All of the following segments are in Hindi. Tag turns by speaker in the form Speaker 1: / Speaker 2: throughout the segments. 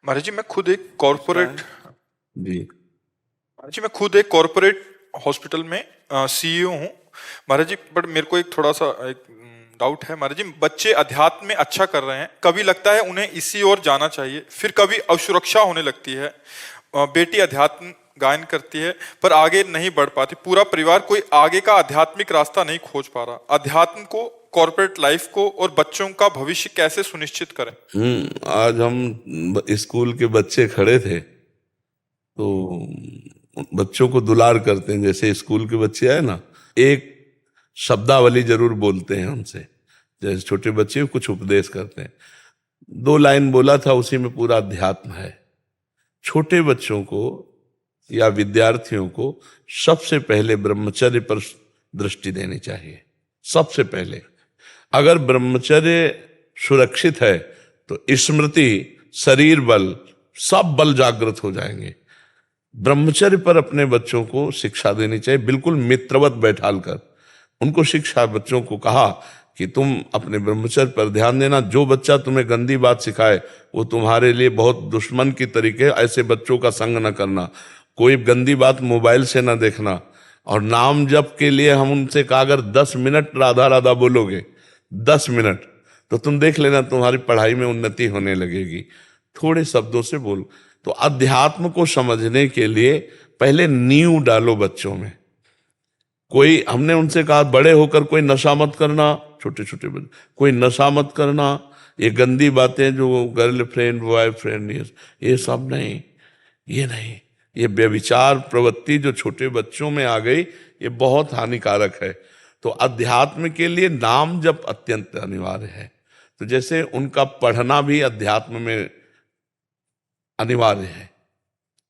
Speaker 1: महाराज जी मैं खुद एक कॉरपोरेट
Speaker 2: जी।
Speaker 1: महाराज जी मैं खुद एक कॉरपोरेट हॉस्पिटल में सीईओ हूँ महाराज जी। बट मेरे को एक थोड़ा सा एक डाउट है महाराज जी। बच्चे अध्यात्म में अच्छा कर रहे हैं, कभी लगता है उन्हें इसी ओर जाना चाहिए, फिर कभी असुरक्षा होने लगती है। बेटी अध्यात्म गायन करती है पर आगे नहीं बढ़ पाती, पूरा परिवार कोई आगे का आध्यात्मिक रास्ता नहीं खोज पा रहा। अध्यात्म को, कॉर्पोरेट लाइफ को और बच्चों का भविष्य कैसे सुनिश्चित करें?
Speaker 2: आज हम स्कूल के बच्चे खड़े थे तो बच्चों को दुलार करते हैं। जैसे स्कूल के बच्चे आए ना, एक शब्दावली जरूर बोलते हैं उनसे, जैसे छोटे बच्चे कुछ उपदेश करते हैं। 2 लाइन बोला था, उसी में पूरा अध्यात्म है। छोटे बच्चों को या विद्यार्थियों को सबसे पहले ब्रह्मचर्य पर दृष्टि देनी चाहिए। सबसे पहले अगर ब्रह्मचर्य सुरक्षित है तो स्मृति, शरीर बल, सब बल जागृत हो जाएंगे। ब्रह्मचर्य पर अपने बच्चों को शिक्षा देनी चाहिए, बिल्कुल मित्रवत बैठाल कर उनको शिक्षा। बच्चों को कहा कि तुम अपने ब्रह्मचर्य पर ध्यान देना, जो बच्चा तुम्हें गंदी बात सिखाए वो तुम्हारे लिए बहुत दुश्मन की तरीके, ऐसे बच्चों का संग न करना। कोई गंदी बात मोबाइल से ना देखना। और नाम जप के लिए हम उनसे कहा, अगर 10 मिनट राधा राधा बोलोगे, 10 मिनट, तो तुम देख लेना तुम्हारी पढ़ाई में उन्नति होने लगेगी। थोड़े शब्दों से बोल। तो अध्यात्म को समझने के लिए पहले नींव डालो बच्चों में। कोई, हमने उनसे कहा बड़े होकर कोई नशा मत करना, छोटे छोटे बच्चे, कोई नशा मत करना, ये गंदी बातें जो गर्लफ्रेंड बॉयफ्रेंड ये सब नहीं, ये नहीं, ये व्यभिचार प्रवृत्ति जो छोटे बच्चों में आ गई, ये बहुत हानिकारक है। तो अध्यात्म के लिए नाम जप अत्यंत अनिवार्य है। तो जैसे उनका पढ़ना भी अध्यात्म में अनिवार्य है।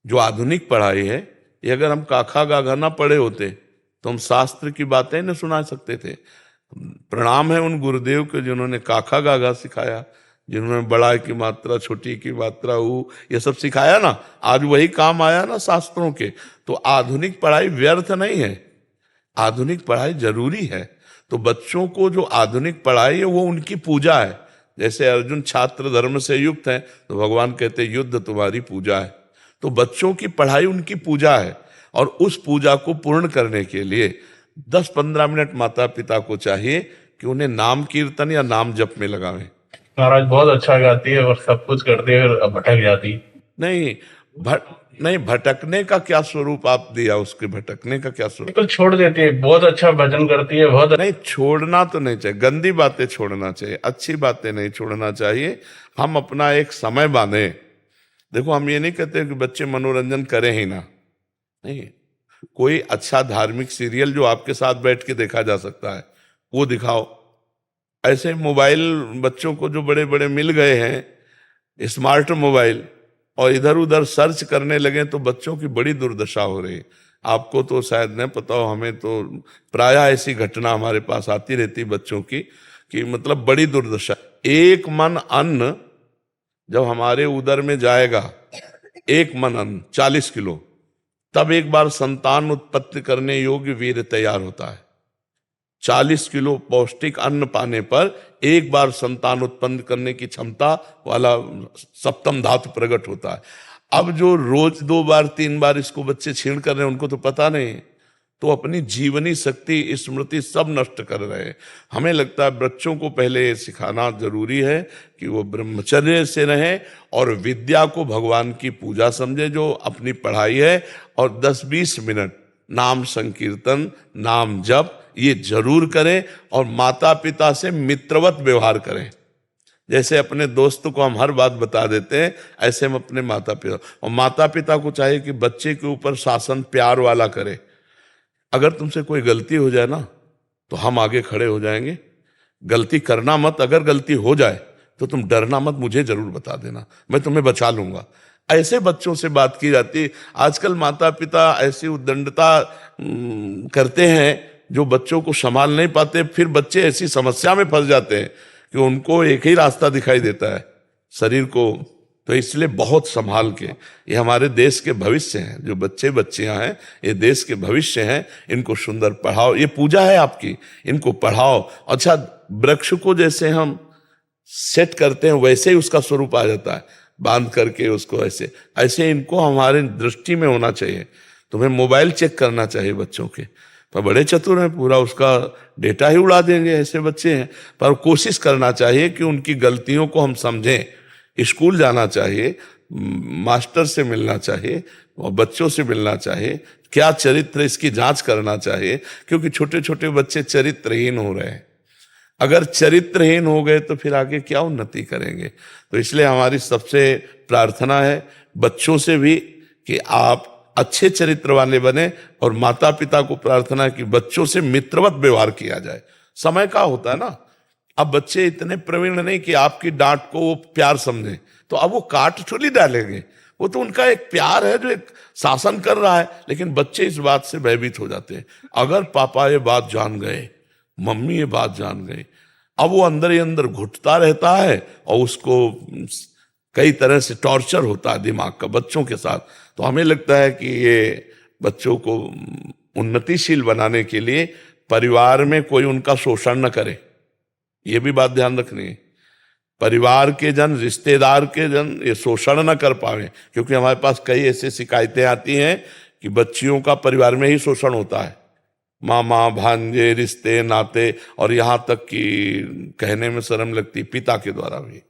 Speaker 2: जो आधुनिक पढ़ाई है, ये अगर हम काखा गाघा ना पढ़े होते तो हम शास्त्र की बातें न सुना सकते थे। प्रणाम है उन गुरुदेव के जिन्होंने काखा गाघा सिखाया, जिन्होंने बड़ा की मात्रा, छोटी की मात्रा, ये सब सिखाया ना। आज वही काम आया ना शास्त्रों के। तो आधुनिक पढ़ाई व्यर्थ नहीं है, आधुनिक पढ़ाई जरूरी है। तो बच्चों को जो आधुनिक पढ़ाई है वो उनकी पूजा है। जैसे अर्जुन छात्र धर्म से युक्त है तो भगवान कहते युद्ध तुम्हारी पूजा है। तो बच्चों की पढ़ाई उनकी पूजा है, और उस पूजा को पूर्ण करने के लिए 10-15 मिनट माता पिता को चाहिए कि उन्हें नाम कीर्तन या नाम जप में लगावें।
Speaker 3: महाराज बहुत अच्छा गाती है और सब कुछ करती है, फिर भटक जाती।
Speaker 2: नहीं नहीं, भटकने का क्या स्वरूप आप दिया, उसके भटकने का क्या स्वरूप?
Speaker 3: बिल्कुल छोड़ देती है, बहुत अच्छा भजन करती है, बहुत
Speaker 2: नहीं, छोड़ना तो नहीं चाहिए, गंदी बातें छोड़ना चाहिए, अच्छी बातें नहीं छोड़ना चाहिए। हम अपना एक समय बांधे। देखो, हम ये नहीं कहते कि बच्चे मनोरंजन करें ही ना, नहीं। कोई अच्छा धार्मिक सीरियल जो आपके साथ बैठ के देखा जा सकता है वो दिखाओ। ऐसे मोबाइल बच्चों को जो बड़े बड़े मिल गए हैं, स्मार्ट मोबाइल, और इधर उधर सर्च करने लगे तो बच्चों की बड़ी दुर्दशा हो रही है। आपको तो शायद नहीं पता हो, हमें तो प्रायः ऐसी घटना हमारे पास आती रहती बच्चों की, कि मतलब बड़ी दुर्दशा। एक मन अन्न जब हमारे उदर में जाएगा, एक मन अन्न 40 किलो, तब एक बार संतान उत्पत्ति करने योग्य वीर्य तैयार होता है। 40 किलो पौष्टिक अन्न पाने पर एक बार संतान उत्पन्न करने की क्षमता वाला सप्तम धातु प्रकट होता है। अब जो रोज 2 बार 3 बार इसको बच्चे छीण कर रहे हैं, उनको तो पता नहीं, तो अपनी जीवनी शक्ति, स्मृति सब नष्ट कर रहे हैं। हमें लगता है बच्चों को पहले ये सिखाना जरूरी है कि वो ब्रह्मचर्य से रहें और विद्या को भगवान की पूजा समझे, जो अपनी पढ़ाई है, और 10-20 मिनट नाम संकीर्तन, नाम जप ये जरूर करें। और माता पिता से मित्रवत व्यवहार करें। जैसे अपने दोस्त को हम हर बात बता देते हैं, ऐसे हम अपने माता पिता, और माता पिता को चाहिए कि बच्चे के ऊपर शासन प्यार वाला करे। अगर तुमसे कोई गलती हो जाए ना तो हम आगे खड़े हो जाएंगे, गलती करना मत, अगर गलती हो जाए तो तुम डरना मत, मुझे जरूर बता देना, मैं तुम्हें बचा लूंगा। ऐसे बच्चों से बात की जाती है। आजकल माता पिता ऐसी उद्दंडता करते हैं जो बच्चों को संभाल नहीं पाते, फिर बच्चे ऐसी समस्या में फंस जाते हैं कि उनको एक ही रास्ता दिखाई देता है, शरीर को। तो इसलिए बहुत संभाल के, ये हमारे देश के भविष्य हैं, जो बच्चे बच्चियां हैं ये देश के भविष्य हैं। इनको सुंदर पढ़ाओ, ये पूजा है आपकी, इनको पढ़ाओ। अच्छा, वृक्ष को जैसे हम सेट करते हैं वैसे ही उसका स्वरूप आ जाता है। बांध करके उसको ऐसे ऐसे इनको हमारे दृष्टि में होना चाहिए। तुम्हें मोबाइल चेक करना चाहिए बच्चों के, पर बड़े चतुर हैं, पूरा उसका डेटा ही उड़ा देंगे, ऐसे बच्चे हैं। पर कोशिश करना चाहिए कि उनकी गलतियों को हम समझें, स्कूल जाना चाहिए, मास्टर से मिलना चाहिए और बच्चों से मिलना चाहिए, क्या चरित्र इसकी जांच करना चाहिए, क्योंकि छोटे छोटे बच्चे चरित्रहीन हो रहे हैं। अगर चरित्रहीन हो गए तो फिर आगे क्या उन्नति करेंगे। तो इसलिए हमारी सबसे प्रार्थना है बच्चों से भी कि आप अच्छे चरित्र वाले बने, और माता पिता को प्रार्थना है कि बच्चों से मित्रवत व्यवहार किया जाए। समय का होता है ना, अब बच्चे इतने प्रवीण नहीं कि आपकी डांट को वो प्यार समझें, तो अब वो काट थोड़ी डालेंगे, वो तो उनका एक प्यार है जो एक शासन कर रहा है। लेकिन बच्चे इस बात से भयभीत हो जाते हैं, अगर पापा ये बात जान गए, मम्मी ये बात जान गई, अब वो अंदर ही अंदर घुटता रहता है और उसको कई तरह से टॉर्चर होता है दिमाग का बच्चों के साथ। तो हमें लगता है कि ये बच्चों को उन्नतिशील बनाने के लिए परिवार में कोई उनका शोषण न करे, ये भी बात ध्यान रखनी है। परिवार के जन, रिश्तेदार के जन ये शोषण न कर पाए, क्योंकि हमारे पास कई ऐसी शिकायतें आती हैं कि बच्चियों का परिवार में ही शोषण होता है, मामा भांजे, रिश्ते नाते, और यहाँ तक कि कहने में शर्म लगती पिता के द्वारा भी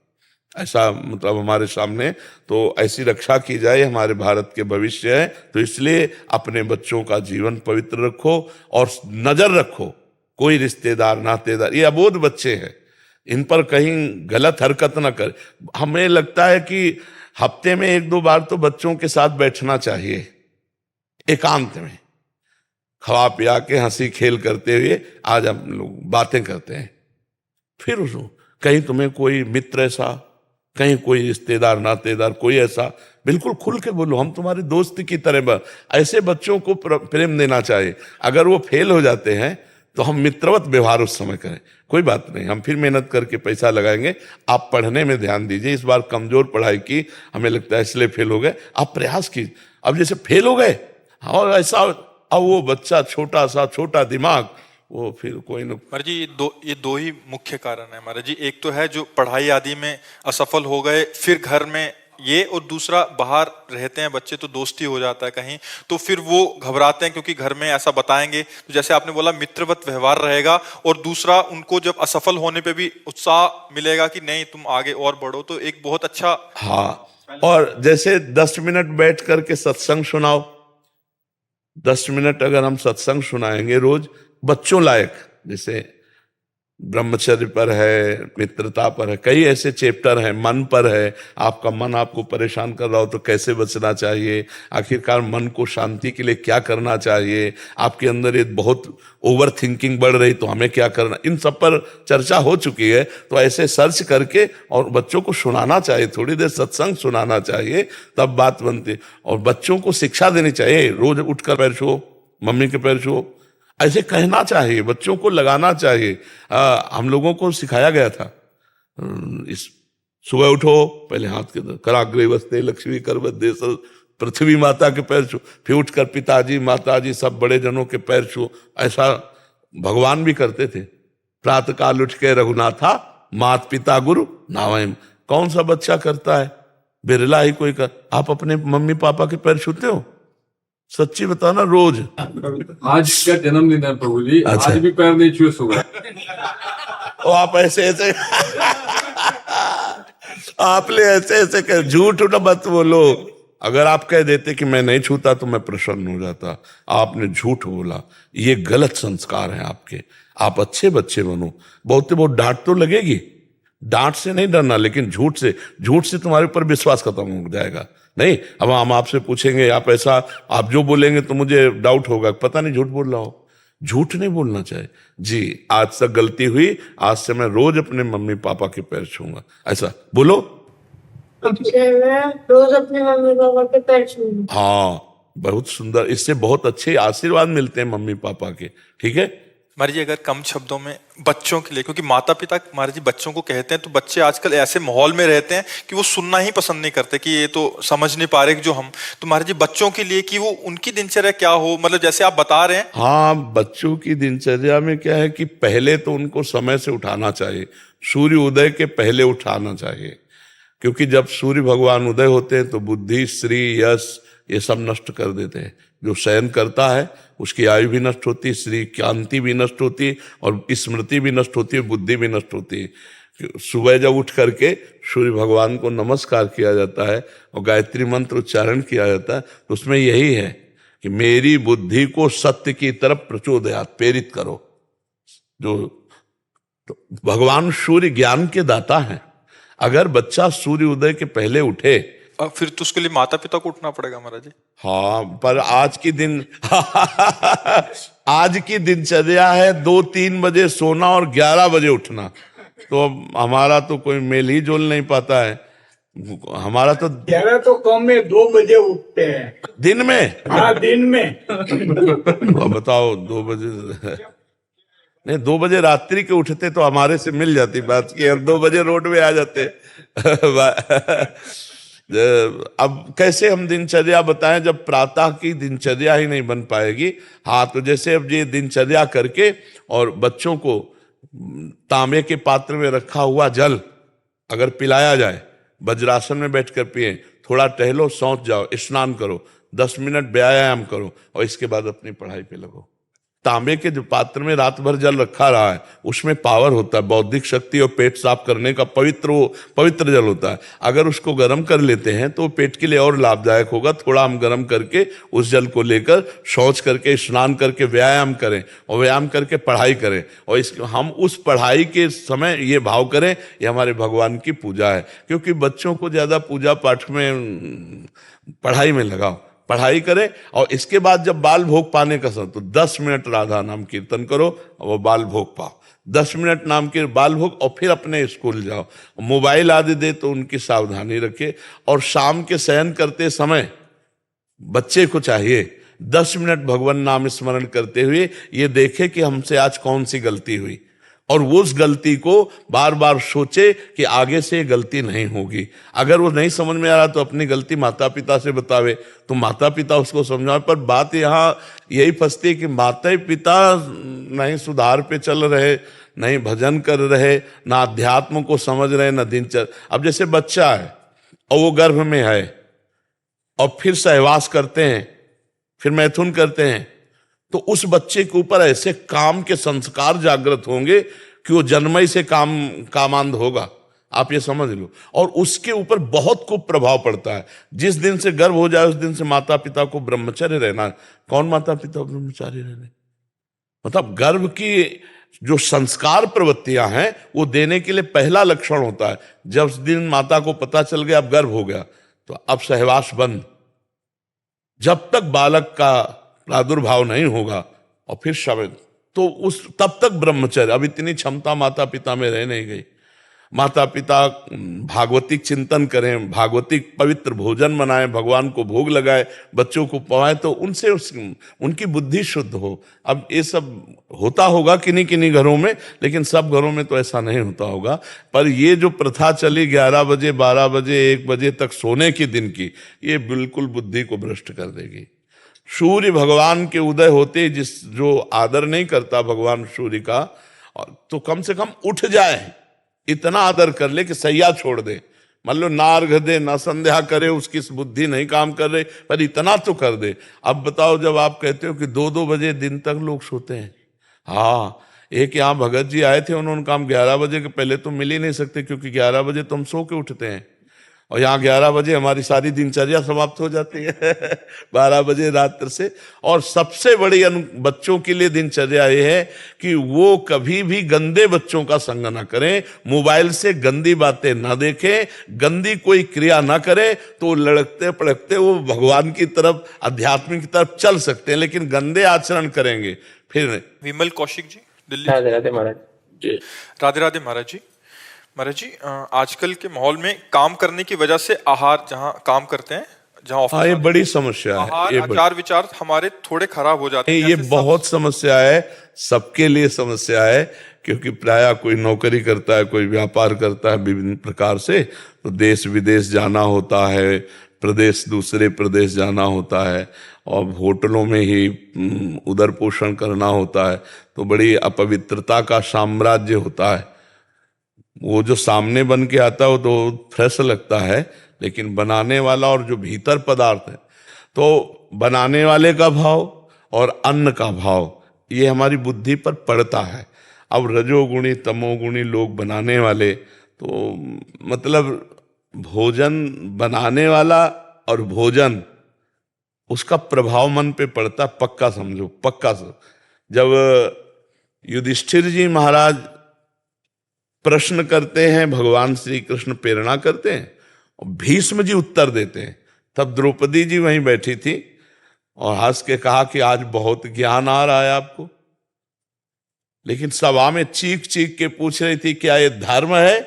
Speaker 2: ऐसा, मतलब हमारे सामने। तो ऐसी रक्षा की जाए, हमारे भारत के भविष्य है। तो इसलिए अपने बच्चों का जीवन पवित्र रखो और नजर रखो, कोई रिश्तेदार नातेदार, ये अबोध बच्चे हैं, इन पर कहीं गलत हरकत ना कर। हमें लगता है कि हफ्ते में 1-2 बार तो बच्चों के साथ बैठना चाहिए, एकांत में खवा पिया के हंसी खेल करते हुए आज हम लोग बातें करते हैं। फिर उसको कहीं तुम्हें कोई मित्र ऐसा, कहीं कोई रिश्तेदार नातेदार कोई ऐसा, बिल्कुल खुल के बोलो, हम तुम्हारे दोस्त की तरह। ऐसे बच्चों को प्रेम देना चाहिए। अगर वो फेल हो जाते हैं तो हम मित्रवत व्यवहार उस समय करें, कोई बात नहीं, हम फिर मेहनत करके पैसा लगाएंगे, आप पढ़ने में ध्यान दीजिए। इस बार कमजोर पढ़ाई की, हमें लगता है इसलिए फेल हो गए, आप प्रयास कीजिए। अब जैसे फेल हो गए और ऐसा, अब वो बच्चा छोटा सा, छोटा दिमाग, वो फिर कोई न।
Speaker 1: महाराज जी ये दो ही मुख्य कारण है महाराज जी। एक तो है जो पढ़ाई आदि में असफल हो गए, फिर घर में ये, और दूसरा बाहर रहते हैं बच्चे तो दोस्ती हो जाता है कहीं, तो फिर वो घबराते हैं क्योंकि घर में ऐसा बताएंगे। तो जैसे आपने बोला मित्रवत व्यवहार रहेगा, और दूसरा उनको जब असफल होने पे भी उत्साह मिलेगा कि नहीं तुम आगे और बढ़ो, तो एक बहुत अच्छा।
Speaker 2: हाँ, और जैसे 10 मिनट बैठ करके सत्संग सुनाओ, 10 मिनट अगर हम सत्संग सुनाएंगे रोज बच्चों लायक, जैसे ब्रह्मचर्य पर है, मित्रता पर है, कई ऐसे चैप्टर हैं, मन पर है, आपका मन आपको परेशान कर रहा हो तो कैसे बचना चाहिए, आखिरकार मन को शांति के लिए क्या करना चाहिए, आपके अंदर ये बहुत ओवर थिंकिंग बढ़ रही तो हमें क्या करना, इन सब पर चर्चा हो चुकी है। तो ऐसे सर्च करके और बच्चों को सुनाना चाहिए, थोड़ी देर सत्संग सुनाना चाहिए, तब बात बनती। और बच्चों को शिक्षा देनी चाहिए, रोज उठकर पैर छुओ, मम्मी के पैर छुओ, ऐसे कहना चाहिए, बच्चों को लगाना चाहिए। हम लोगों को सिखाया गया था, इस सुबह उठो, पहले हाथ के कराग्रे वस्ते लक्ष्मी कर बदे, पृथ्वी माता के पैर छू, फिर उठकर पिताजी माताजी सब बड़े जनों के पैर छू। ऐसा भगवान भी करते थे। प्रातः काल उठ के रघुनाथा मात पिता गुरु नावयम। कौन सा बच्चा करता है, बिरला ही कोई कर। आप अपने मम्मी पापा के पैर छूते हो? सच्ची बताना रोज।
Speaker 4: आज क्या जन्मदिन है प्रभु जी,
Speaker 2: अच्छा।
Speaker 4: आज भी पैर नहीं छुए सुबह।
Speaker 2: तो आप ऐसे ऐसे आपने ऐसे ऐसे कह, झूठ ना मत बोलो। अगर आप कह देते कि मैं नहीं छूता तो मैं प्रसन्न हो जाता, आपने झूठ बोला, ये गलत संस्कार हैं आपके। आप अच्छे बच्चे बनो। बहुत डांट तो लगेगी, डांट से नहीं डरना, लेकिन झूठ से तुम्हारे ऊपर विश्वास खत्म हो जाएगा। नहीं, अब हम आपसे पूछेंगे, आप ऐसा, आप जो बोलेंगे तो मुझे डाउट होगा, पता नहीं झूठ बोल रहा हो। झूठ नहीं बोलना चाहिए जी। आज तक गलती हुई, आज से मैं रोज अपने मम्मी पापा के पैर छूंगा, ऐसा बोलो।
Speaker 5: रोज अपने मम्मी पापा के पैर छूंगा।
Speaker 2: हाँ, बहुत सुंदर, इससे बहुत अच्छे आशीर्वाद मिलते हैं मम्मी पापा के। ठीक है
Speaker 1: महाराज जी, अगर कम शब्दों में बच्चों के लिए, क्योंकि माता पिता महाराज जी बच्चों को कहते हैं, तो बच्चे आजकल ऐसे माहौल में रहते हैं कि वो सुनना ही पसंद नहीं करते कि ये तो समझ नहीं पा रहे जो हम। तो महाराज जी बच्चों के लिए कि वो उनकी दिनचर्या क्या हो, मतलब जैसे आप बता रहे हैं।
Speaker 2: हाँ, बच्चों की दिनचर्या में क्या है कि पहले तो उनको समय से उठाना चाहिए, सूर्य उदय के पहले उठाना चाहिए, क्योंकि जब सूर्य भगवान उदय होते हैं तो बुद्धि, श्री, यश ये सब नष्ट कर देते हैं। जो शयन करता है उसकी आयु भी नष्ट होती है, श्री कांति भी नष्ट होती है, और स्मृति भी नष्ट होती है, बुद्धि भी नष्ट होती है। सुबह जब उठ करके सूर्य भगवान को नमस्कार किया जाता है और गायत्री मंत्र उच्चारण किया जाता है तो उसमें यही है कि मेरी बुद्धि को सत्य की तरफ प्रचोदयात, प्रेरित करो। जो तो भगवान सूर्य ज्ञान के दाता हैं। अगर बच्चा सूर्य उदय के पहले उठे,
Speaker 1: फिर तो उसके लिए माता पिता को उठना पड़ेगा महाराज जी।
Speaker 2: हाँ, पर आज की दिन आज की दिनचर्या है 2-3 बजे सोना और 11 बजे उठना, तो अब हमारा तो कोई मेल ही जोल नहीं पाता है। हमारा तो
Speaker 6: 11 तो कम में 2 बजे उठते हैं।
Speaker 2: दिन में,
Speaker 6: हाँ दिन में।
Speaker 2: तो बताओ 2 बजे नहीं, 2 बजे रात्रि के उठते तो हमारे से मिल जाती बात की, और 2 बजे रोड में आ जाते। अब कैसे हम दिनचर्या बताएं जब प्रातः की दिनचर्या ही नहीं बन पाएगी। हाँ, तो जैसे अब ये दिनचर्या करके और बच्चों को तांबे के पात्र में रखा हुआ जल अगर पिलाया जाए, वज्रासन में बैठकर पिए, थोड़ा टहलो, सौंच जाओ, स्नान करो, 10 मिनट व्यायाम करो और इसके बाद अपनी पढ़ाई पे लगो। तांबे के जो पात्र में रात भर जल रखा रहा है उसमें पावर होता है, बौद्धिक शक्ति और पेट साफ करने का पवित्र जल होता है। अगर उसको गर्म कर लेते हैं तो पेट के लिए और लाभदायक होगा। थोड़ा हम गर्म करके उस जल को लेकर शौच करके, स्नान करके व्यायाम करें, और व्यायाम करके पढ़ाई करें, और हम उस पढ़ाई के समय ये भाव करें ये हमारे भगवान की पूजा है। क्योंकि बच्चों को ज्यादा पूजा पाठ में, पढ़ाई में लगाओ, पढ़ाई करें, और इसके बाद जब बाल भोग पाने का समय तो 10 मिनट राधा नाम कीर्तन करो और वो बाल भोग पाओ। 10 मिनट नाम के बाल भोग, और फिर अपने स्कूल जाओ। मोबाइल आदि दे तो उनकी सावधानी रखे, और शाम के शयन करते समय बच्चे को चाहिए 10 मिनट भगवान नाम स्मरण करते हुए ये देखे कि हमसे आज कौन सी गलती हुई, और वो उस गलती को बार बार सोचे कि आगे से गलती नहीं होगी। अगर वो नहीं समझ में आ रहा तो अपनी गलती माता पिता से बतावे, तो माता पिता उसको समझावे। पर बात यहाँ यही फंसती है कि माता पिता नहीं सुधार पे चल रहे, नहीं भजन कर रहे, ना अध्यात्म को समझ रहे, ना दिनचर्या। अब जैसे बच्चा है और वो गर्भ में है और फिर सहवास करते हैं, फिर मैथुन करते हैं, तो उस बच्चे के ऊपर ऐसे काम के संस्कार जागृत होंगे कि वो जन्मई से कामांध होगा, आप ये समझ लो। और उसके ऊपर बहुत खूब प्रभाव पड़ता है। जिस दिन से गर्भ हो जाए उस दिन से माता पिता को ब्रह्मचर्य रहना। कौन माता पिता ब्रह्मचारी रहने? मतलब गर्भ की जो संस्कार प्रवृत्तियां हैं वो देने के लिए पहला लक्षण होता है। जब दिन माता को पता चल गया अब गर्भ हो गया तो अब सहवास बंद। जब तक बालक का प्रादुर्भाव नहीं होगा और फिर शव, तो उस तब तक ब्रह्मचर्य। अब इतनी क्षमता माता पिता में रह नहीं गई। माता पिता भागवतिक चिंतन करें, भागवतिक पवित्र भोजन बनाएं, भगवान को भोग लगाए, बच्चों को पवाएं, तो उनसे उनकी बुद्धि शुद्ध हो। अब ये सब होता होगा किन्हीं किन्हीं घरों में, लेकिन सब घरों में तो ऐसा नहीं होता होगा। पर ये जो प्रथा चली 11 बजे 12 बजे 1 बजे तक सोने की दिन की, ये बिल्कुल बुद्धि को भ्रष्ट कर देगी। सूर्य भगवान के उदय होते जो आदर नहीं करता भगवान सूर्य का, तो कम से कम उठ जाए, इतना आदर कर ले कि सैया छोड़ दे। मान लो ना अर्घ दे ना संध्या करे, उसकी बुद्धि नहीं काम कर रही, पर इतना तो कर दे। अब बताओ जब आप कहते हो कि 2-2 बजे दिन तक लोग सोते हैं। हाँ, एक यहाँ भगत जी आए थे, उन्होंने कहा 11 बजे के पहले तो मिल ही नहीं सकते, क्योंकि 11 बजे तो हम सो के उठते हैं, और यहाँ 11 बजे हमारी सारी दिनचर्या समाप्त हो जाती है 12 बजे रात्र से। और सबसे बड़ी बच्चों के लिए दिनचर्या ये है कि वो कभी भी गंदे बच्चों का संग ना करें, मोबाइल से गंदी बातें ना देखें, गंदी कोई क्रिया ना करें, तो लड़कते पड़कते वो भगवान की तरफ, अध्यात्म की तरफ चल सकते हैं। लेकिन गंदे आचरण करेंगे फिर।
Speaker 1: विमल कौशिक जी, दिल्ली।
Speaker 7: राधे राधे महाराज जी।
Speaker 1: राधे राधे महाराज जी। महाराज जी, आजकल के माहौल में काम करने की वजह से आहार, जहाँ काम करते हैं, जहाँ ऑफिस,
Speaker 2: ये बड़ी समस्या है।
Speaker 1: आहार, आचार विचार हमारे थोड़े खराब हो जाते हैं।
Speaker 2: ये बहुत समस्या है, सबके लिए समस्या है। क्योंकि प्रायः कोई नौकरी करता है, कोई व्यापार करता है विभिन्न प्रकार से, तो देश विदेश जाना होता है, प्रदेश दूसरे प्रदेश जाना होता है, और होटलों में ही उदर पोषण करना होता है, तो बड़ी अपवित्रता का साम्राज्य होता है। वो जो सामने बन के आता है वो तो फ्रेश लगता है, लेकिन बनाने वाला और जो भीतर पदार्थ है, तो बनाने वाले का भाव और अन्न का भाव ये हमारी बुद्धि पर पड़ता है। अब रजोगुणी तमोगुणी लोग बनाने वाले, तो मतलब भोजन बनाने वाला और भोजन उसका प्रभाव मन पे पड़ता, पक्का समझो, पक्का समझो। जब युधिष्ठिर जी महाराज प्रश्न करते हैं, भगवान श्री कृष्ण प्रेरणा करते हैं और भीष्म जी उत्तर देते हैं, तब द्रौपदी जी वहीं बैठी थी और हंस के कहा कि आज बहुत ज्ञान आ रहा है आपको। लेकिन सभा में चीख चीख के पूछ रही थी, क्या ये धर्म है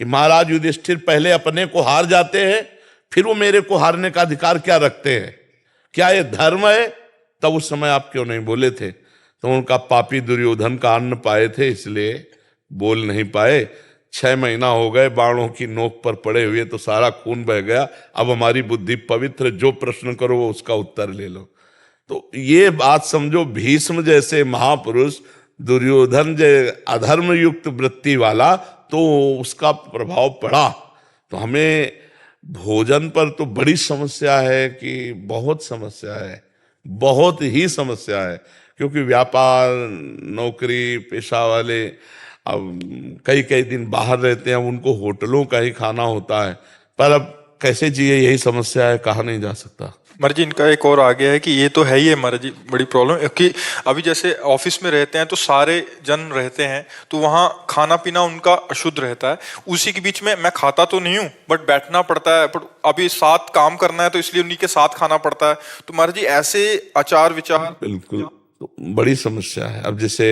Speaker 2: कि महाराज युधिष्ठिर पहले अपने को हार जाते हैं, फिर वो मेरे को हारने का अधिकार क्या रखते हैं? क्या ये धर्म है? तब उस समय आप क्यों नहीं बोले थे? तो उनका पापी दुर्योधन का अन्न पाए थे, इसलिए बोल नहीं पाए। 6 महीना हो गए बाणों की नोक पर पड़े हुए, तो सारा खून बह गया। अब हमारी बुद्धि पवित्र, जो प्रश्न करो वो उसका उत्तर ले लो। तो ये बात समझो, भीष्म जैसे महापुरुष, दुर्योधन जैसे अधर्म युक्त वृत्ति वाला, तो उसका प्रभाव पड़ा। तो हमें भोजन पर तो बड़ी समस्या है, कि बहुत समस्या है, बहुत ही समस्या है। क्योंकि व्यापार, नौकरी पेशा वाले अब कई कई दिन बाहर रहते हैं, उनको होटलों का ही खाना होता है, पर अब कैसे जिए यही समस्या है, कहा नहीं जा सकता।
Speaker 1: मर्जी इनका एक और आ गया है कि ये तो है ही है मर्जी बड़ी प्रॉब्लम, कि अभी जैसे ऑफिस में रहते हैं तो सारे जन रहते हैं, तो वहाँ खाना पीना उनका अशुद्ध रहता है। उसी के बीच में मैं खाता तो नहीं हूँ, बट बैठना पड़ता है, पर अभी साथ काम करना है तो इसलिए उन्हीं के साथ खाना पड़ता है। तो मर्जी ऐसे आचार विचार
Speaker 2: बिल्कुल, तो बड़ी समस्या है। अब जैसे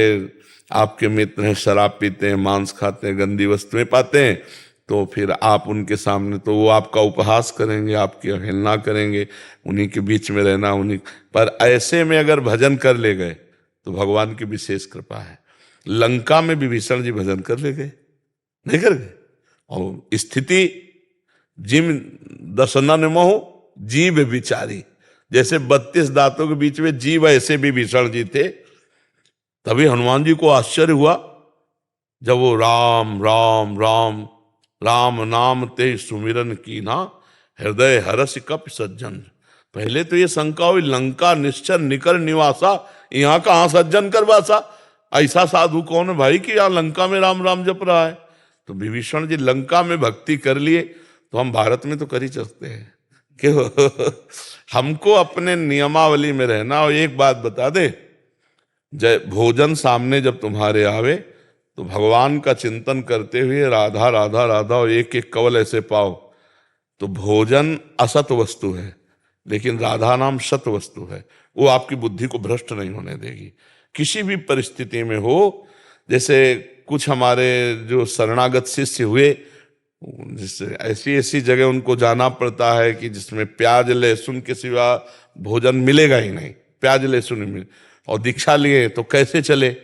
Speaker 2: आपके मित्र हैं, शराब पीते हैं, मांस खाते हैं, गंदी वस्तुएं पाते हैं, तो फिर आप उनके सामने, तो वो आपका उपहास करेंगे, आपकी अवहेलना करेंगे, उन्हीं के बीच में रहना, उन्हीं पर। ऐसे में अगर भजन कर ले गए तो भगवान की विशेष कृपा है। लंका में विभीषण जी भजन कर ले गए, नहीं कर गए? और स्थिति जिम दसनन मोह जीव विचारी, जैसे 32 दांतों के बीच में जीव, ऐसे विभीषण जी थे। तभी हनुमान जी को आश्चर्य हुआ जब वो राम राम राम राम नाम ते सुमिरन की ना, हृदय हरस कप सज्जन। पहले तो ये शंका हुई, लंका निश्चर निकर निवासा, यहाँ कहाँ सज्जन कर वासा? ऐसा साधु कौन है भाई कि यहाँ लंका में राम राम जप रहा है? तो विभीषण जी लंका में भक्ति कर लिए, तो हम भारत में तो कर ही सकते हैं क्यों? हमको अपने नियमावली में रहना। और एक बात बता दे, जय भोजन सामने जब तुम्हारे आवे तो भगवान का चिंतन करते हुए राधा राधा राधा और एक एक कवल ऐसे पाओ। तो भोजन असत वस्तु है, लेकिन राधा नाम सत वस्तु है। वो आपकी बुद्धि को भ्रष्ट नहीं होने देगी किसी भी परिस्थिति में हो। जैसे कुछ हमारे जो शरणागत शिष्य हुए, जिससे ऐसी ऐसी जगह उनको जाना पड़ता है कि जिसमें प्याज लहसुन के सिवा भोजन मिलेगा ही नहीं, प्याज लहसुन नहीं मिले, और दीक्षा लिए तो कैसे चले?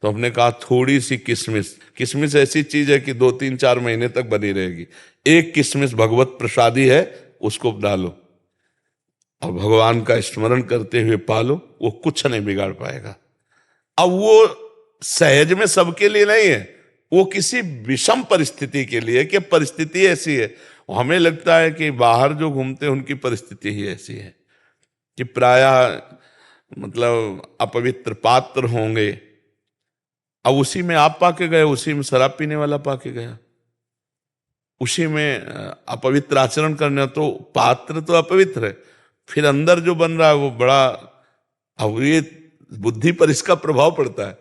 Speaker 2: तो हमने कहा थोड़ी सी किशमिश, किशमिश ऐसी चीज है कि 2-3-4 महीने तक बनी रहेगी। एक किशमिश भगवत प्रसादी है, उसको डालो और भगवान का स्मरण करते हुए पालो, वो कुछ नहीं बिगाड़ पाएगा। अब वो सहज में सबके लिए नहीं है, वो किसी विषम परिस्थिति के लिए, कि परिस्थिति ऐसी है। हमें लगता है कि बाहर जो घूमते हैं उनकी परिस्थिति ही ऐसी है कि प्रायः मतलब अपवित्र पात्र होंगे। अब उसी में आप पाके गए, उसी में शराब पीने वाला पाके गया, उसी में अपवित्र आचरण करने, तो पात्र तो अपवित्र है, फिर अंदर जो बन रहा है वो बड़ा। अब ये बुद्धि पर इसका प्रभाव पड़ता है,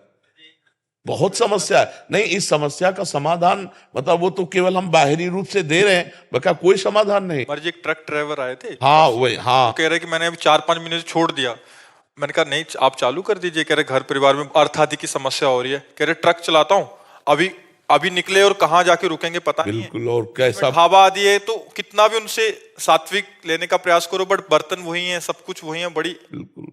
Speaker 2: बहुत समस्या है। नहीं, इस समस्या का समाधान मतलब वो तो केवल हम बाहरी रूप से दे रहे हैं, बका कोई समाधान नहीं।
Speaker 1: मर्जी एक ट्रक ड्राइवर आए थे,
Speaker 2: हाँ वही, हाँ,
Speaker 1: कह रहे कि मैंने अभी 4-5 महीने से छोड़ दिया। मैंने कहा नहीं, आप चालू कर दीजिए। कह रहे घर परिवार में अर्थ आदि की समस्या हो रही है। कह रहे ट्रक चलाता हूँ, अभी निकले और कहाँ जाके रुकेंगे पता नहीं है।
Speaker 2: बिल्कुल। और कैसा
Speaker 1: ढाबा आदि है, तो कितना भी उनसे सात्विक लेने का प्रयास करो, बट बर्तन वही है, सब कुछ वही है। बड़ी
Speaker 2: बिल्कुल,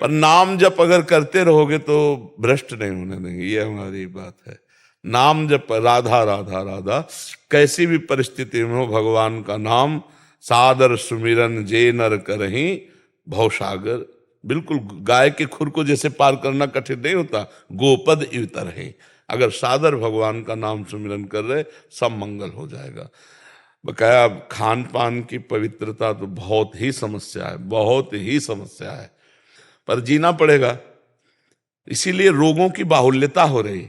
Speaker 2: पर नाम जप अगर करते रहोगे तो भ्रष्ट नहीं होने देंगे, ये हमारी बात है। नाम जप, राधा राधा राधा, कैसी भी परिस्थिति में हो भगवान का नाम, सादर सुमिरन जे नर करहीं भवसागर। बिल्कुल, गाय के खुर को जैसे पार करना कठिन नहीं होता, गोपद इवतर है। अगर सादर भगवान का नाम सुमिरन कर रहे, सब मंगल हो जाएगा। बकाया खान पान की पवित्रता तो बहुत ही समस्या है, बहुत ही समस्या है, पर जीना पड़ेगा। इसीलिए रोगों की बाहुल्यता हो रही,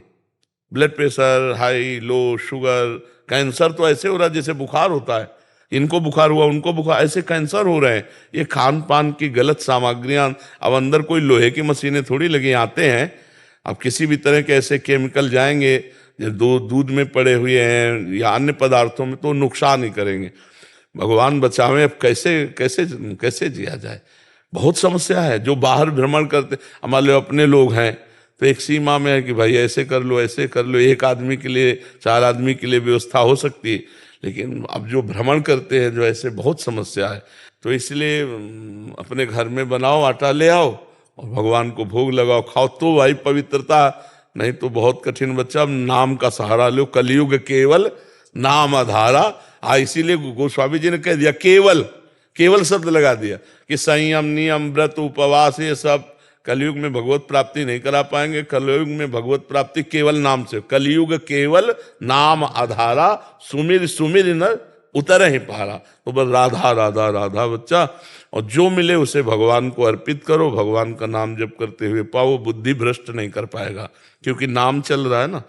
Speaker 2: ब्लड प्रेशर हाई, लो, शुगर, कैंसर तो ऐसे हो रहा है जैसे बुखार होता है, इनको बुखार हुआ उनको बुखार, ऐसे कैंसर हो रहे हैं। ये खान पान की गलत सामग्रियां, अब अंदर कोई लोहे की मशीनें थोड़ी लगी आते हैं, अब किसी भी तरह के ऐसे केमिकल जाएंगे जो दूध में पड़े हुए हैं या अन्य पदार्थों में, तो नुकसान ही करेंगे। भगवान बचावे, अब कैसे कैसे कैसे जिया जाए, बहुत समस्या है। जो बाहर भ्रमण करते, हमारे अपने लोग हैं तो एक सीमा में है कि भाई ऐसे कर लो, ऐसे कर लो, एक आदमी के लिए 4 आदमी के लिए व्यवस्था हो सकती है, लेकिन अब जो भ्रमण करते हैं जो ऐसे, बहुत समस्या है। तो इसलिए अपने घर में बनाओ, आटा ले आओ और भगवान को भोग लगाओ, खाओ, तो भाई पवित्रता, नहीं तो बहुत कठिन बच्चा। अब नाम का सहारा लो, कलयुग केवल नाम आधारा। इसीलिए गोस्वामी जी ने कह दिया केवल, केवल शब्द लगा दिया कि संयम, नियम, व्रत, उपवास, ये सब कलयुग में भगवत प्राप्ति नहीं करा पाएंगे। कलयुग में भगवत प्राप्ति केवल नाम से, कलयुग केवल नाम आधारा, सुमिर सुमिर न उतर ही पारा। तो बस राधा राधा राधा बच्चा, और जो मिले उसे भगवान को अर्पित करो, भगवान का नाम जप करते हुए पाओ, बुद्धि भ्रष्ट नहीं कर पाएगा, क्योंकि नाम चल रहा है ना,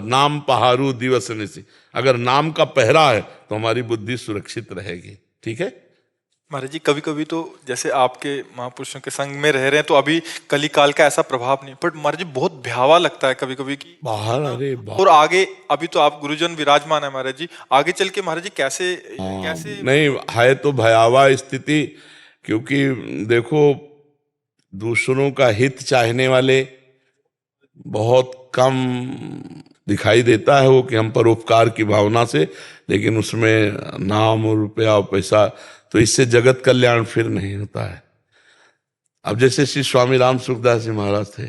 Speaker 2: नाम पहारू दिवस निसी। अगर नाम का पहरा है तो हमारी बुद्धि सुरक्षित रहेगी। ठीक है
Speaker 1: महाराज जी, कभी कभी तो जैसे आपके महापुरुषों के संग में रह रहे हैं तो अभी कली काल का ऐसा प्रभाव नहीं, बट महाराज जी बहुत भयावा लगता है कभी कभी कि
Speaker 2: बाहर, अरे
Speaker 1: और आगे, अभी तो आप गुरुजन विराजमान है महाराज जी, आगे चल के महाराज जी कैसे कैसे
Speaker 2: नहीं है तो भयावह स्थिति, क्योंकि देखो दूसरों का हित चाहने वाले बहुत कम दिखाई देता है वो, कि हम परोपकार की भावना से, लेकिन उसमें नाम और रुपया और पैसा, तो इससे जगत कल्याण फिर नहीं होता है। अब जैसे श्री स्वामी राम सुखदास जी महाराज थे,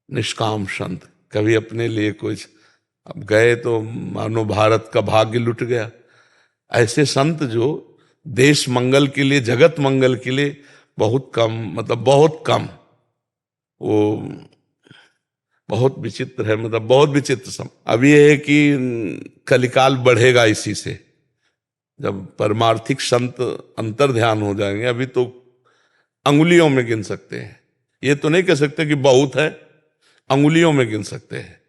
Speaker 2: निष्काम संत, कभी अपने लिए कुछ, अब गए तो मानो भारत का भाग्य लुट गया। ऐसे संत जो देश मंगल के लिए, जगत मंगल के लिए बहुत कम, मतलब बहुत कम, वो बहुत विचित्र है, मतलब बहुत विचित्र सम। अब ये है कि कलिकाल बढ़ेगा इसी से, जब परमार्थिक संत अंतर ध्यान हो जाएंगे। अभी तो अंगुलियों में गिन सकते हैं, ये तो नहीं कह सकते कि बहुत है, अंगुलियों में गिन सकते हैं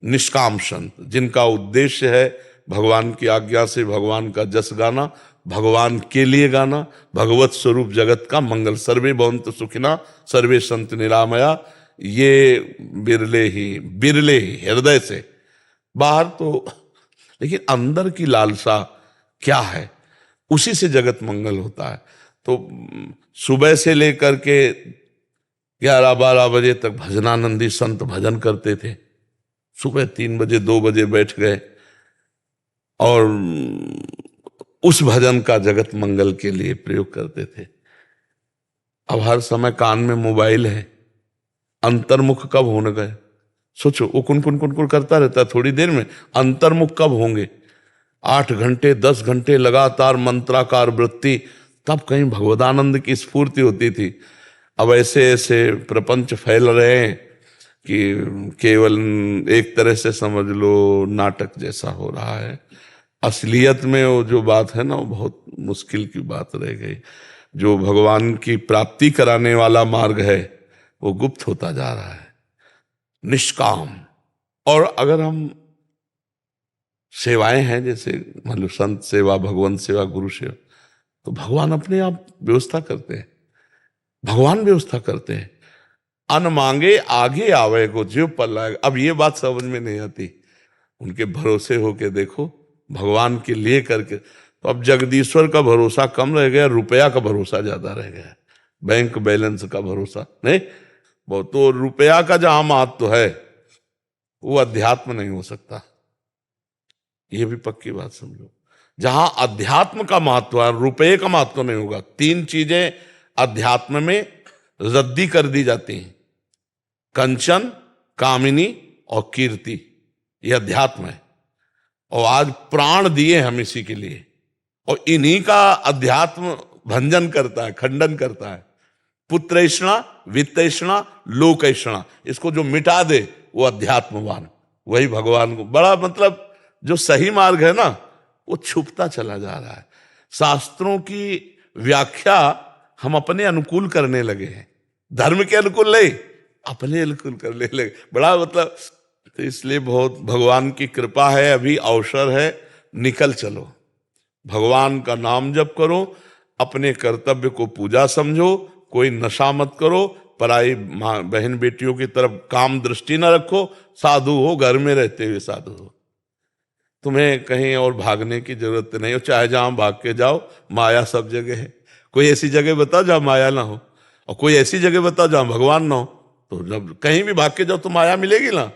Speaker 2: निष्काम संत, जिनका उद्देश्य है भगवान की आज्ञा से भगवान का जस गाना, भगवान के लिए गाना, भगवत स्वरूप जगत का मंगल। सर्वे भवन्तु सुखिना सर्वे संत निरामया, ये बिरले ही हृदय से, बाहर तो, लेकिन अंदर की लालसा क्या है, उसी से जगत मंगल होता है। तो सुबह से लेकर के 11-12 बजे तक भजनानंदी संत भजन करते थे, सुबह 3 बजे 2 बजे बैठ गए, और उस भजन का जगत मंगल के लिए प्रयोग करते थे। अब हर समय कान में मोबाइल है, अंतर्मुख कब होने गए? सोचो, वो कुन करता रहता है, थोड़ी देर में अंतर्मुख कब होंगे? 8 घंटे 10 घंटे लगातार मंत्राकार वृत्ति, तब कहीं भगवदानंद की स्फूर्ति होती थी। अब ऐसे ऐसे प्रपंच फैल रहे हैं कि केवल एक तरह से समझ लो नाटक जैसा हो रहा है। असलियत में वो जो बात है ना, वो बहुत मुश्किल की बात रह गई। जो भगवान की प्राप्ति कराने वाला मार्ग है वो गुप्त होता जा रहा है, निष्काम। और अगर हम सेवाएं हैं, जैसे मान लो संत सेवा, भगवंत सेवा, गुरु सेवा, तो भगवान अपने आप व्यवस्था करते हैं, भगवान व्यवस्था करते हैं। अन मांगे आगे आवे को जीव पल्ला। अब ये बात समझ में नहीं आती, उनके भरोसे होके देखो, भगवान के लिए करके। तो अब जगदीश्वर का भरोसा कम रह गया, रुपया का भरोसा ज्यादा रह गया, बैंक बैलेंस का भरोसा नहीं। वो तो रुपया का जहां महत्व है वो अध्यात्म नहीं हो सकता, ये भी पक्की बात समझो। जहां अध्यात्म का महत्व है, रुपये का महत्व नहीं होगा। 3 चीजें अध्यात्म में रद्दी कर दी जाती हैं, कंचन, कामिनी और कीर्ति, यह अध्यात्म है। और आज प्राण दिए हम इसी के लिए, और इन्हीं का अध्यात्म भंजन करता है, खंडन करता है। पुत्रैषणा, वित्तैषणा, लोकैषणा, इसको जो मिटा दे वो अध्यात्मवान, वही भगवान को बड़ा, मतलब जो सही मार्ग है ना वो छुपता चला जा रहा है। शास्त्रों की व्याख्या हम अपने अनुकूल करने लगे हैं, धर्म के अनुकूल नहीं, अपने अनुकूल करने लगे, बड़ा मतलब। तो इसलिए बहुत भगवान की कृपा है, अभी अवसर है, निकल चलो, भगवान का नाम जप करो, अपने कर्तव्य को पूजा समझो, कोई नशा मत करो, पराई माँ बहन बेटियों की तरफ काम दृष्टि न रखो, साधु हो, घर में रहते हुए साधु हो, तुम्हें कहीं और भागने की जरूरत नहीं हो, चाहे जहां भाग के जाओ, माया सब जगह है। कोई ऐसी जगह बताओ जहां माया ना हो, और कोई ऐसी जगह बताओ जहां भगवान ना हो, तो जब कहीं भी भाग के जाओ तो माया मिलेगी ना,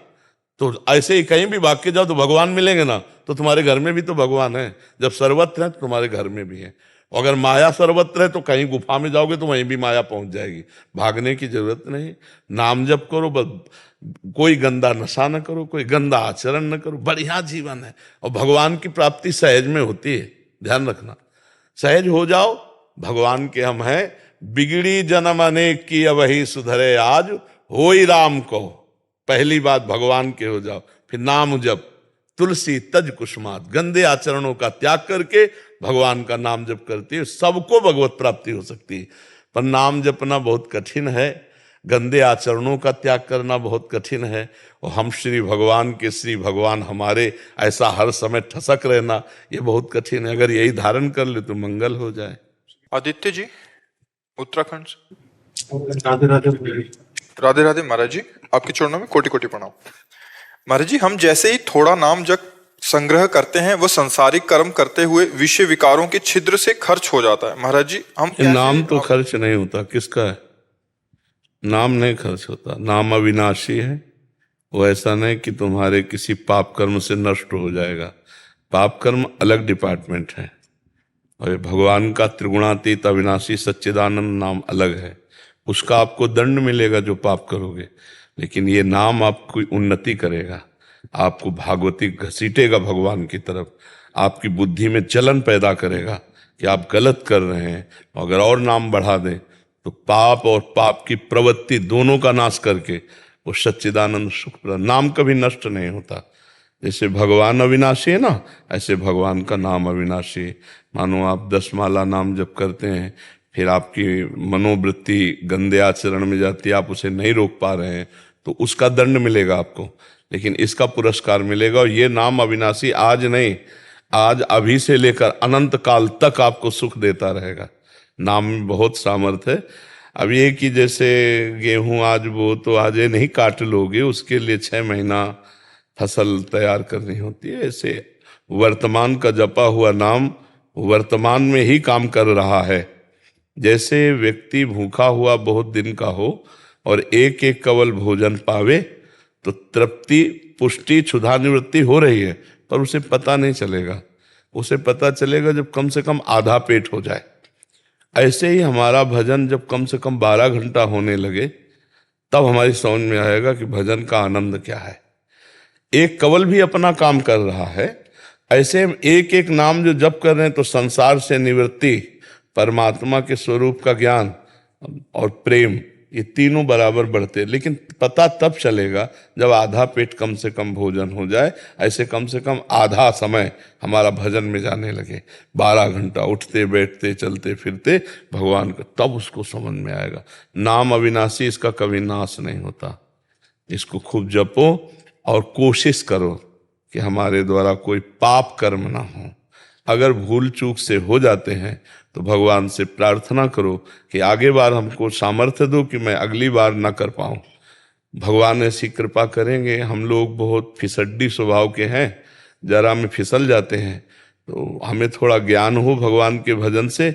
Speaker 2: तो ऐसे ही कहीं भी भाग के जाओ तो भगवान मिलेंगे ना, तो तुम्हारे घर में भी तो भगवान है, जब सर्वत्र है तो तुम्हारे घर में भी है। अगर माया सर्वत्र है तो कहीं गुफा में जाओगे तो वहीं भी माया पहुंच जाएगी, भागने की जरूरत नहीं। नाम जप करो, कोई गंदा नशा न करो, कोई गंदा आचरण न करो, बढ़िया जीवन है। और भगवान की प्राप्ति सहज में होती है, ध्यान रखना, सहज हो जाओ, भगवान के हम हैं। बिगड़ी जन्म अनेक की वही सुधरे आज, हो ही राम को, पहली बात भगवान के हो जाओ, फिर नाम जप, तुलसी तज कुसुमात, गंदे आचरणों का त्याग करके भगवान का नाम जप करती है, सबको भगवत प्राप्ति हो सकती है। पर नाम जपना बहुत कठिन है, गंदे आचरणों का त्याग करना बहुत कठिन है, और हम श्री भगवान के, श्री भगवान हमारे, ऐसा हर समय ठसक रहना ये बहुत कठिन है। अगर यही धारण कर ले तो मंगल हो जाए।
Speaker 1: आदित्य जी उत्तराखंड से।
Speaker 7: राधे राधे।
Speaker 1: राधे राधे महाराज जी, आपके चरणों में कोटि कोटि प्रणाम। महाराज जी, हम जैसे ही थोड़ा नाम जप संग्रह करते हैं, वो संसारिक कर्म करते हुए विषय विकारों के छिद्र से खर्च हो जाता है। महाराज जी, हम
Speaker 2: नाम तो खर्च नहीं होता, किसका है? नाम नहीं खर्च होता, नाम अविनाशी है। वो ऐसा नहीं कि तुम्हारे किसी पाप कर्म से नष्ट हो जाएगा, पाप कर्म अलग डिपार्टमेंट है, और ये भगवान का त्रिगुणातीत अविनाशी सच्चिदानंद नाम अलग है, उसका आपको दंड मिलेगा जो पाप करोगे, लेकिन ये नाम आपकी उन्नति करेगा, आपको भागवती घसीटेगा भगवान की तरफ, आपकी बुद्धि में चलन पैदा करेगा कि आप गलत कर रहे हैं। अगर और नाम बढ़ा दें तो पाप और पाप की प्रवृत्ति दोनों का नाश करके वो सच्चिदानंद सुख, नाम कभी नष्ट नहीं होता। जैसे भगवान अविनाशी है ना, ऐसे भगवान का नाम अविनाशी है। मानो आप 10 माला नाम जप करते हैं, फिर आपकी मनोवृत्ति गंदे आचरण में जाती है, आप उसे नहीं रोक पा रहे हैं, तो उसका दंड मिलेगा आपको, लेकिन इसका पुरस्कार मिलेगा। और ये नाम अविनाशी आज नहीं, आज अभी से लेकर अनंत काल तक आपको सुख देता रहेगा। नाम में बहुत सामर्थ्य है। अब ये कि जैसे गेहूं आज वो तो आज ये नहीं काट लोगे, उसके लिए 6 महीना फसल तैयार करनी होती है। ऐसे वर्तमान का जपा हुआ नाम वर्तमान में ही काम कर रहा है। जैसे व्यक्ति भूखा हुआ बहुत दिन का हो और एक एक कवल भोजन पावे तो तृप्ति, पुष्टि, क्षुधा निवृत्ति हो रही है, पर उसे पता नहीं चलेगा। उसे पता चलेगा जब कम से कम आधा पेट हो जाए। ऐसे ही हमारा भजन जब कम से कम 12 घंटा होने लगे, तब हमारी समझ में आएगा कि भजन का आनंद क्या है। एक कवल भी अपना काम कर रहा है, ऐसे एक एक नाम जो जप कर रहे हैं तो संसार से निवृत्ति, परमात्मा के स्वरूप का ज्ञान और प्रेम, ये तीनों बराबर बढ़ते हैं। लेकिन पता तब चलेगा जब आधा पेट कम से कम भोजन हो जाए। ऐसे कम से कम आधा समय हमारा भजन में जाने लगे, 12 घंटा उठते बैठते चलते फिरते भगवान का, तब उसको समझ में आएगा। नाम अविनाशी, इसका कभी नाश नहीं होता। इसको खूब जपो और कोशिश करो कि हमारे द्वारा कोई पाप कर्म ना हो। अगर भूल चूक से हो जाते हैं तो भगवान से प्रार्थना करो कि आगे बार हमको सामर्थ्य दो कि मैं अगली बार ना कर पाऊं। भगवान ऐसी कृपा करेंगे। हम लोग बहुत फिसड्डी स्वभाव के हैं, जरा में फिसल जाते हैं, तो हमें थोड़ा ज्ञान हो भगवान के भजन से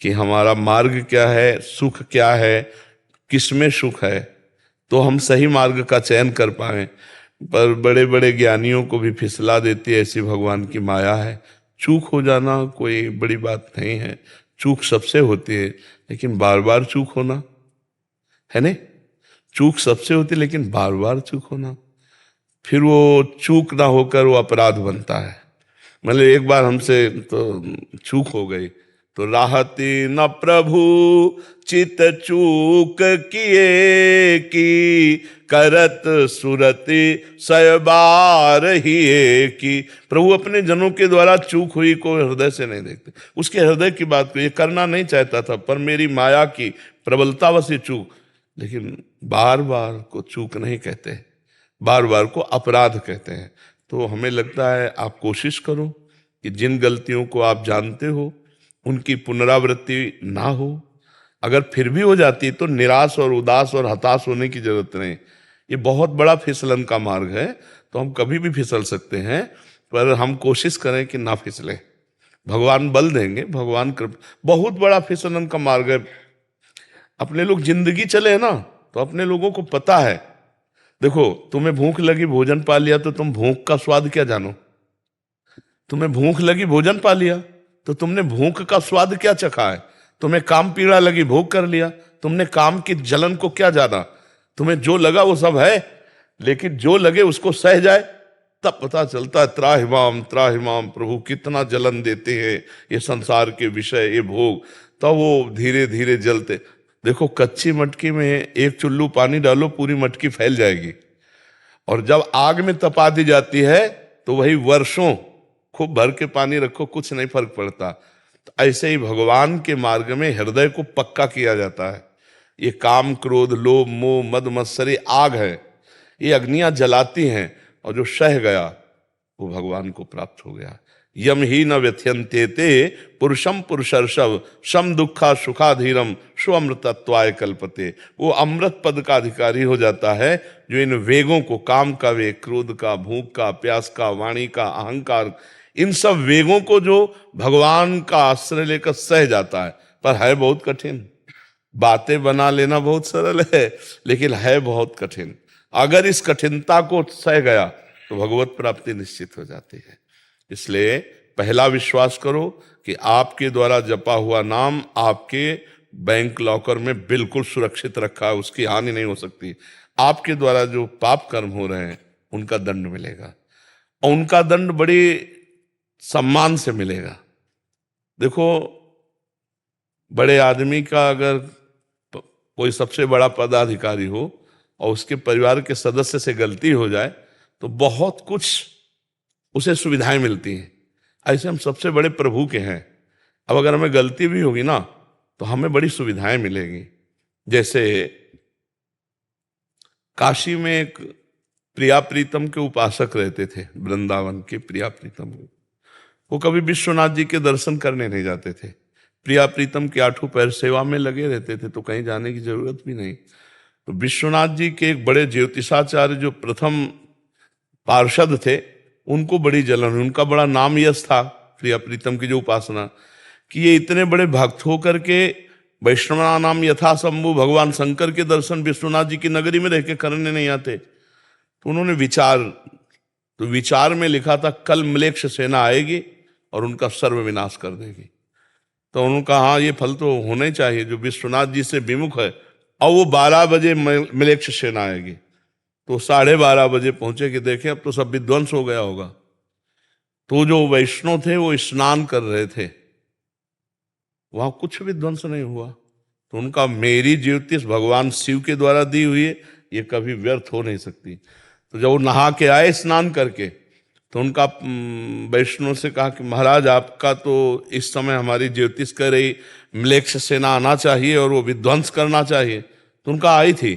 Speaker 2: कि हमारा मार्ग क्या है, सुख क्या है, किसमें सुख है, तो हम सही मार्ग का चयन कर पाएं। पर बड़े बड़े ज्ञानियों को भी फिसला देती है ऐसी भगवान की माया है। चूक हो जाना कोई बड़ी बात नहीं है, चूक सबसे होती है, लेकिन बार बार चूक होना है नहीं, चूक सबसे होती है लेकिन बार बार चूक होना, फिर वो चूक ना होकर वो अपराध बनता है। मतलब एक बार हमसे तो चूक हो गई, तो राहती न प्रभु चित चूक किए की, करत सुरति सयबार ही की। प्रभु अपने जनों के द्वारा चूक हुई को हृदय से नहीं देखते। उसके हृदय की बात को ये करना नहीं चाहता था, पर मेरी माया की प्रबलतावश ये चूक। लेकिन बार बार को चूक नहीं कहते, बार बार को अपराध कहते हैं। तो हमें लगता है आप कोशिश करो कि जिन गलतियों को आप जानते हो उनकी पुनरावृत्ति ना हो। अगर फिर भी हो जाती है तो निराश और उदास और हताश होने की जरूरत नहीं। ये बहुत बड़ा फिसलन का मार्ग है, तो हम कभी भी फिसल सकते हैं, पर हम कोशिश करें कि ना फिसले। भगवान बल देंगे, भगवान कृपा। बहुत बड़ा फिसलन का मार्ग है। अपने लोग जिंदगी चले ना, तो अपने लोगों को पता है। देखो, तुम्हें भूख लगी, भोजन पा लिया, तो तुम भूख का स्वाद क्या जानो? तुम्हें भूख लगी, भोजन पा लिया, तो तुमने भूख का स्वाद क्या चखा है? तुम्हें काम पीड़ा लगी, भोग कर लिया, तुमने काम की जलन को क्या जाना? तुम्हें जो लगा वो सब है, लेकिन जो लगे उसको सह जाए, तब पता चलता है त्राहिमाम त्राहिमाम, प्रभु कितना जलन देते हैं ये संसार के विषय, ये भोग। तब वो धीरे धीरे जलते। देखो, कच्ची मटकी में एक चुल्लू पानी डालो, पूरी मटकी फैल जाएगी, और जब आग में तपा दी जाती है तो वही वर्षों खूब भर के पानी रखो, कुछ नहीं फर्क पड़ता। तो ऐसे ही भगवान के मार्ग में हृदय को पक्का किया जाता है। ये काम क्रोध लोभ मोह मद मत्सरी आग है, ये अग्नियां जलाती हैं, और जो सह गया वो भगवान को प्राप्त हो गया। यम ही न व्यथ्यन्ते ते पुरुषम पुरुषर्षभ सम दुखा सुखाधीरम स्वअमृतत्वाय कल्पते। वो अमृत पद का अधिकारी हो जाता है जो इन वेगों को, काम का वेग, क्रोध का, भूख का, प्यास का, वाणी का, अहंकार, इन सब वेगों को जो भगवान का आश्रय लेकर सह जाता है। पर है बहुत कठिन। बातें बना लेना बहुत सरल है, लेकिन है बहुत कठिन। अगर इस कठिनता को सह गया तो भगवत प्राप्ति निश्चित हो जाती है। इसलिए पहला विश्वास करो कि आपके द्वारा जपा हुआ नाम आपके बैंक लॉकर में बिल्कुल सुरक्षित रखा है, उसकी हानि नहीं हो सकती। आपके द्वारा जो पाप कर्म हो रहे हैं उनका दंड मिलेगा, और उनका दंड बड़ी सम्मान से मिलेगा। देखो, बड़े आदमी का अगर कोई सबसे बड़ा पदाधिकारी हो और उसके परिवार के सदस्य से गलती हो जाए तो बहुत कुछ उसे सुविधाएं मिलती हैं। ऐसे हम सबसे बड़े प्रभु के हैं। अब अगर हमें गलती भी होगी ना तो हमें बड़ी सुविधाएं मिलेगी। जैसे काशी में एक प्रिया प्रीतम के उपासक रहते थे, वृंदावन के प्रिया प्रीतम। वो कभी विश्वनाथ जी के दर्शन करने नहीं जाते थे। प्रिया प्रीतम के आठों पैर सेवा में लगे रहते थे, तो कहीं जाने की जरूरत भी नहीं। तो विश्वनाथ जी के एक बड़े ज्योतिषाचार्य जो प्रथम पार्षद थे, उनको बड़ी जलन हुई। उनका बड़ा नाम यश था प्रिया प्रीतम की जो उपासना, कि ये इतने बड़े भक्त होकर के वैष्णवा नाम यथा शंभु, भगवान शंकर के दर्शन विश्वनाथ जी की नगरी में रह के करने नहीं आते। तो उन्होंने विचार में लिखा था, कल म्लेच्छ सेना आएगी और उनका सर्व विनाश कर देगी। तो उन्होंने कहा हाँ, ये फल तो होना ही चाहिए, जो विश्वनाथ जी से विमुख है। और वो 12 बजे म्लेच्छ सेना आएगी, तो 12:30 बजे पहुंचे कि देखें अब तो सब विध्वंस हो गया होगा। तो जो वैष्णव थे वो स्नान कर रहे थे, वहां कुछ विध्वंस नहीं हुआ। तो उनका, मेरी ज्योतिष भगवान शिव के द्वारा दी हुई है, ये कभी व्यर्थ हो नहीं सकती। तो जब वो नहा के आए स्नान करके, तो उनका वैष्णव से कहा कि महाराज आपका तो इस समय हमारी ज्योतिष कह रही म्लेच्छ सेना आना चाहिए और वो विध्वंस करना चाहिए। तो उनका आई थी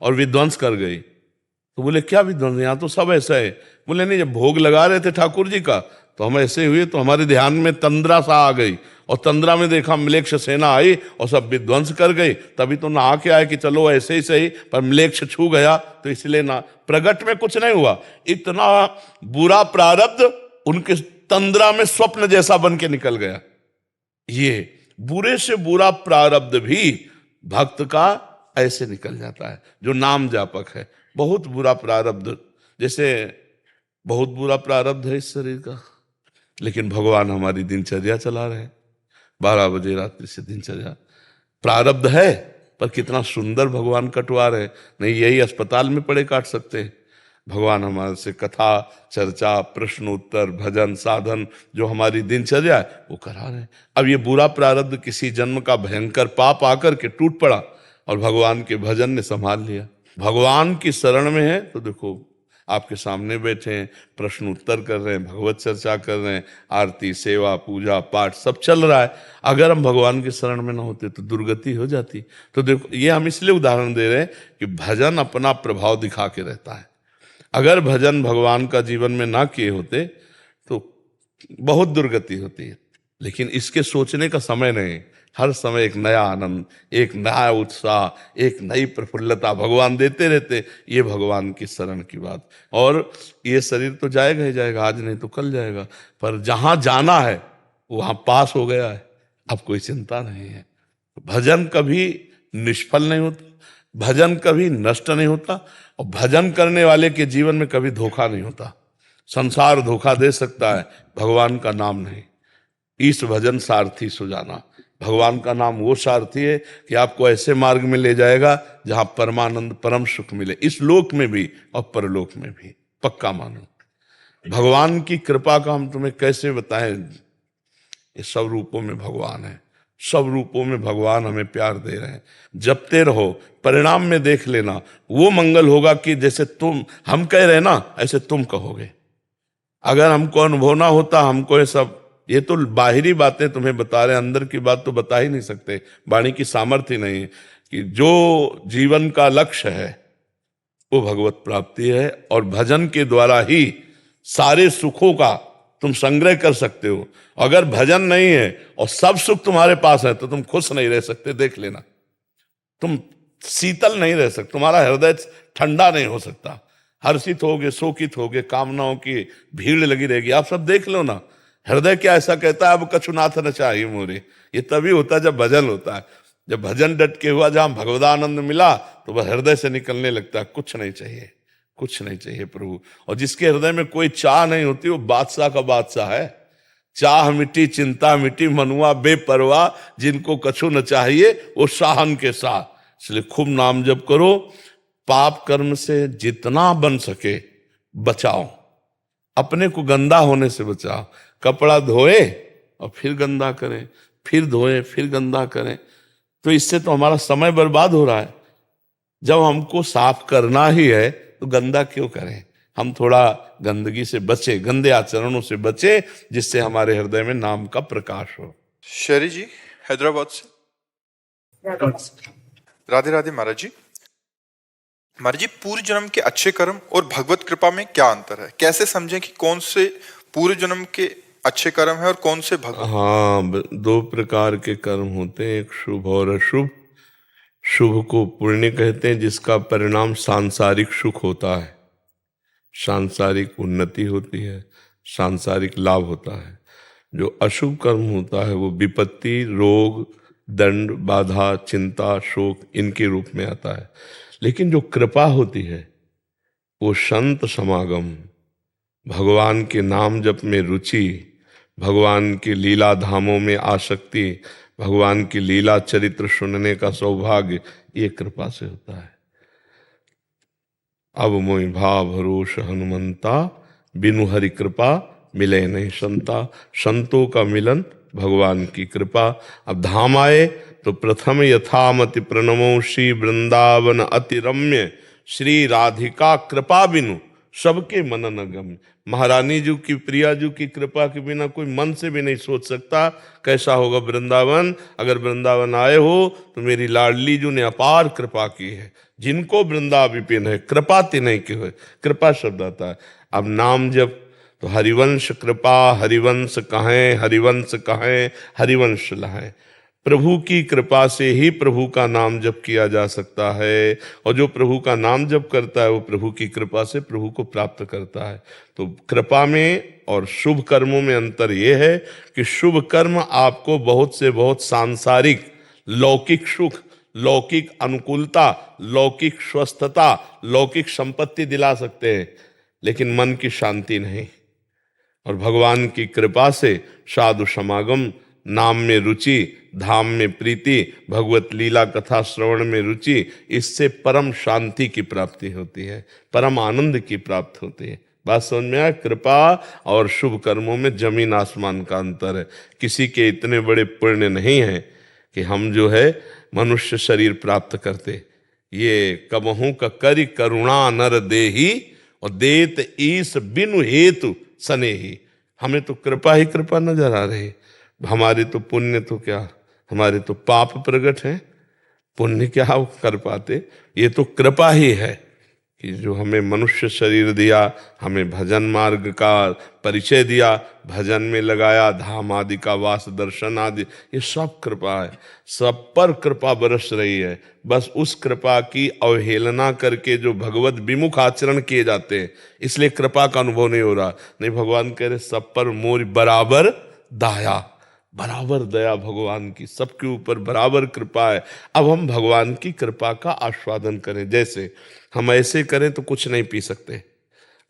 Speaker 2: और विध्वंस कर गई। तो बोले क्या विध्वंस, यहाँ तो सब ऐसा है। बोले नहीं, जब भोग लगा रहे थे ठाकुर जी का तो हम ऐसे हुए, तो हमारे ध्यान में तंद्रा सा आ गई, और तंद्रा में देखा म्लेच्छ सेना आई और सब विध्वंस कर गई। तभी तो नहा के आए कि चलो ऐसे ही सही, पर म्लेच्छ छू गया तो इसलिए ना, प्रगट में कुछ नहीं हुआ। इतना बुरा प्रारब्ध उनके तंद्रा में स्वप्न जैसा बन के निकल गया। ये बुरे से बुरा प्रारब्ध भी भक्त का ऐसे निकल जाता है जो नाम जापक है। बहुत बुरा प्रारब्ध, जैसे बहुत बुरा प्रारब्ध है इस शरीर का, लेकिन भगवान हमारी दिनचर्या चला रहे हैं। 12 बजे रात्रि से दिनचर्या, प्रारब्ध है, पर कितना सुंदर भगवान कटवा रहे। नहीं, यही अस्पताल में पड़े काट सकते हैं। भगवान हमारे से कथा चर्चा प्रश्न उत्तर भजन साधन जो हमारी दिनचर्या है वो करा रहे हैं। अब ये बुरा प्रारब्ध किसी जन्म का भयंकर पाप आकर के टूट पड़ा और भगवान के भजन ने संभाल लिया। भगवान की शरण में है तो देखो आपके सामने बैठे हैं, प्रश्न उत्तर कर रहे हैं, भगवत चर्चा कर रहे हैं, आरती सेवा पूजा पाठ सब चल रहा है। अगर हम भगवान की शरण में ना होते तो दुर्गति हो जाती। तो देखो ये हम इसलिए उदाहरण दे रहे हैं कि भजन अपना प्रभाव दिखा के रहता है। अगर भजन भगवान का जीवन में ना किए होते तो बहुत दुर्गति होती है। लेकिन इसके सोचने का समय नहीं, हर समय एक नया आनंद, एक नया उत्साह, एक नई प्रफुल्लता भगवान देते रहते। ये भगवान की शरण की बात। और ये शरीर तो जाएगा ही जाएगा, आज नहीं तो कल जाएगा, पर जहां जाना है वहां पास हो गया है, अब कोई चिंता नहीं है। भजन कभी निष्फल नहीं होता, भजन कभी नष्ट नहीं होता, और भजन करने वाले के जीवन में कभी धोखा नहीं होता। संसार धोखा दे सकता है, भगवान का नाम नहीं। इस भजन सारथी सुजाना, भगवान का नाम वो सारथी है कि आपको ऐसे मार्ग में ले जाएगा जहां परमानंद परम सुख मिले, इस लोक में भी और परलोक में भी। पक्का मानो। भगवान की कृपा का हम तुम्हें कैसे बताएं, ये सब रूपों में भगवान है, सब रूपों में भगवान हमें प्यार दे रहे हैं। जपते रहो, परिणाम में देख लेना। वो मंगल होगा कि जैसे तुम हम कह रहे ना ऐसे तुम कहोगे। अगर हमको अनुभव ना होता, हमको ये सब, ये तो बाहरी बातें तुम्हें बता रहे हैं, अंदर की बात तो बता ही नहीं सकते, वाणी की सामर्थ्य नहीं है। कि जो जीवन का लक्ष्य है वो भगवत प्राप्ति है, और भजन के द्वारा ही सारे सुखों का तुम संग्रह कर सकते हो। अगर भजन नहीं है और सब सुख तुम्हारे पास है तो तुम खुश नहीं रह सकते। देख लेना, तुम शीतल नहीं रह सकते, तुम्हारा हृदय ठंडा नहीं हो सकता। हर्षित होगे, शोकित होगे, कामनाओं की भीड़ लगी रहेगी। आप सब देख लो ना, हृदय क्या ऐसा कहता है, अब कछुनाथ न चाहिए मोरे। ये तभी होता है जब भजन होता है। जब भजन डट के हुआ, जहां भगवदानंद मिला तो वह हृदय से निकलने लगता है, कुछ नहीं चाहिए, कुछ नहीं चाहिए प्रभु। और जिसके हृदय में कोई चाह नहीं होती वो बादशाह का बादशाह है। चाह मिटी चिंता मिटी मनुआ बेपरवाह, जिनको कछु न चाहिए वो शाहन के साथ। इसलिए खूब नाम जप करो, पाप कर्म से जितना बन सके बचाओ, अपने को गंदा होने से बचाओ। कपड़ा धोए और फिर गंदा करें, फिर धोए फिर गंदा करें, तो इससे तो हमारा समय बर्बाद हो रहा है। जब हमको साफ करना ही है तो गंदा क्यों करें। हम थोड़ा गंदगी से बचे, गंदे आचरणों से बचे, जिससे हमारे हृदय में नाम का प्रकाश हो।
Speaker 1: शेरी जी हैदराबाद से। राधे राधे महाराज जी। महाराज जी, पूर्व जन्म के अच्छे कर्म और भगवत कृपा में क्या अंतर है? कैसे समझें कि कौन से पूर्व जन्म के अच्छे कर्म है और कौन से भगवत?
Speaker 2: हाँ, दो प्रकार के कर्म होते हैं, एक शुभ और अशुभ। शुभ को पुण्य कहते हैं, जिसका परिणाम सांसारिक सुख होता है, सांसारिक उन्नति होती है, सांसारिक लाभ होता है। जो अशुभ कर्म होता है वो विपत्ति, रोग, दंड, बाधा, चिंता, शोक इनके रूप में आता है। लेकिन जो कृपा होती है वो संत समागम, भगवान के नाम जप में रुचि, भगवान के लीला धामों में आसक्ति, भगवान की लीला चरित्र सुनने का सौभाग्य, ये कृपा से होता है। अब मोहि भाव भरोस हनुमंता, बिनु हरि कृपा मिले नहीं संता। संतों का मिलन भगवान की कृपा। अब धाम आए तो प्रथम यथामति प्रणमो श्री वृंदावन अति रम्य, श्री राधिका कृपा बिनु सबके मन न गम्य। महारानी जी की, प्रिया जी की कृपा के बिना कोई मन से भी नहीं सोच सकता कैसा होगा वृंदावन। अगर वृंदावन आए हो तो मेरी लाडली जी ने अपार कृपा की है। जिनको वृंदा विपिन है कृपा तिन्हीं की है, कृपा शब्द आता है। अब नाम जब तो हरिवंश कृपा, हरिवंश कहें, हरिवंश कहें, हरिवंश लहें। प्रभु की कृपा से ही प्रभु का नाम जप किया जा सकता है, और जो प्रभु का नाम जप करता है वो प्रभु की कृपा से प्रभु को प्राप्त करता है। तो कृपा में और शुभ कर्मों में अंतर ये है कि शुभ कर्म आपको बहुत से बहुत सांसारिक लौकिक सुख, लौकिक अनुकूलता, लौकिक स्वस्थता, लौकिक संपत्ति दिला सकते हैं, लेकिन मन की शांति नहीं। और भगवान की कृपा से साधु समागम, नाम में रुचि, धाम में प्रीति, भगवत लीला कथा श्रवण में रुचि, इससे परम शांति की प्राप्ति होती है, परम आनंद की प्राप्ति होती है। बात समझ में आया? कृपा और शुभ कर्मों में जमीन आसमान का अंतर है। किसी के इतने बड़े पुण्य नहीं है कि हम जो है मनुष्य शरीर प्राप्त करते। ये कबहू का करि करुणा नर देही और देत ईस बिनु हेतु सनेही। हमें तो कृपा ही कृपा नजर आ रही। हमारे तो पुण्य तो क्या, हमारे तो पाप प्रकट हैं, पुण्य क्या कर पाते। ये तो कृपा ही है कि जो हमें मनुष्य शरीर दिया, हमें भजन मार्ग का परिचय दिया, भजन में लगाया, धाम आदि का वास दर्शन आदि, ये सब कृपा है। सब पर कृपा बरस रही है। बस उस कृपा की अवहेलना करके जो भगवत विमुख आचरण किए जाते हैं, इसलिए कृपा का अनुभव नहीं हो रहा। नहीं, भगवान कह रहे सब पर मोर बराबर दया, बराबर दया भगवान की, सबके ऊपर बराबर कृपा है। अब हम भगवान की कृपा का आस्वादन करें। जैसे हम ऐसे करें तो कुछ नहीं पी सकते,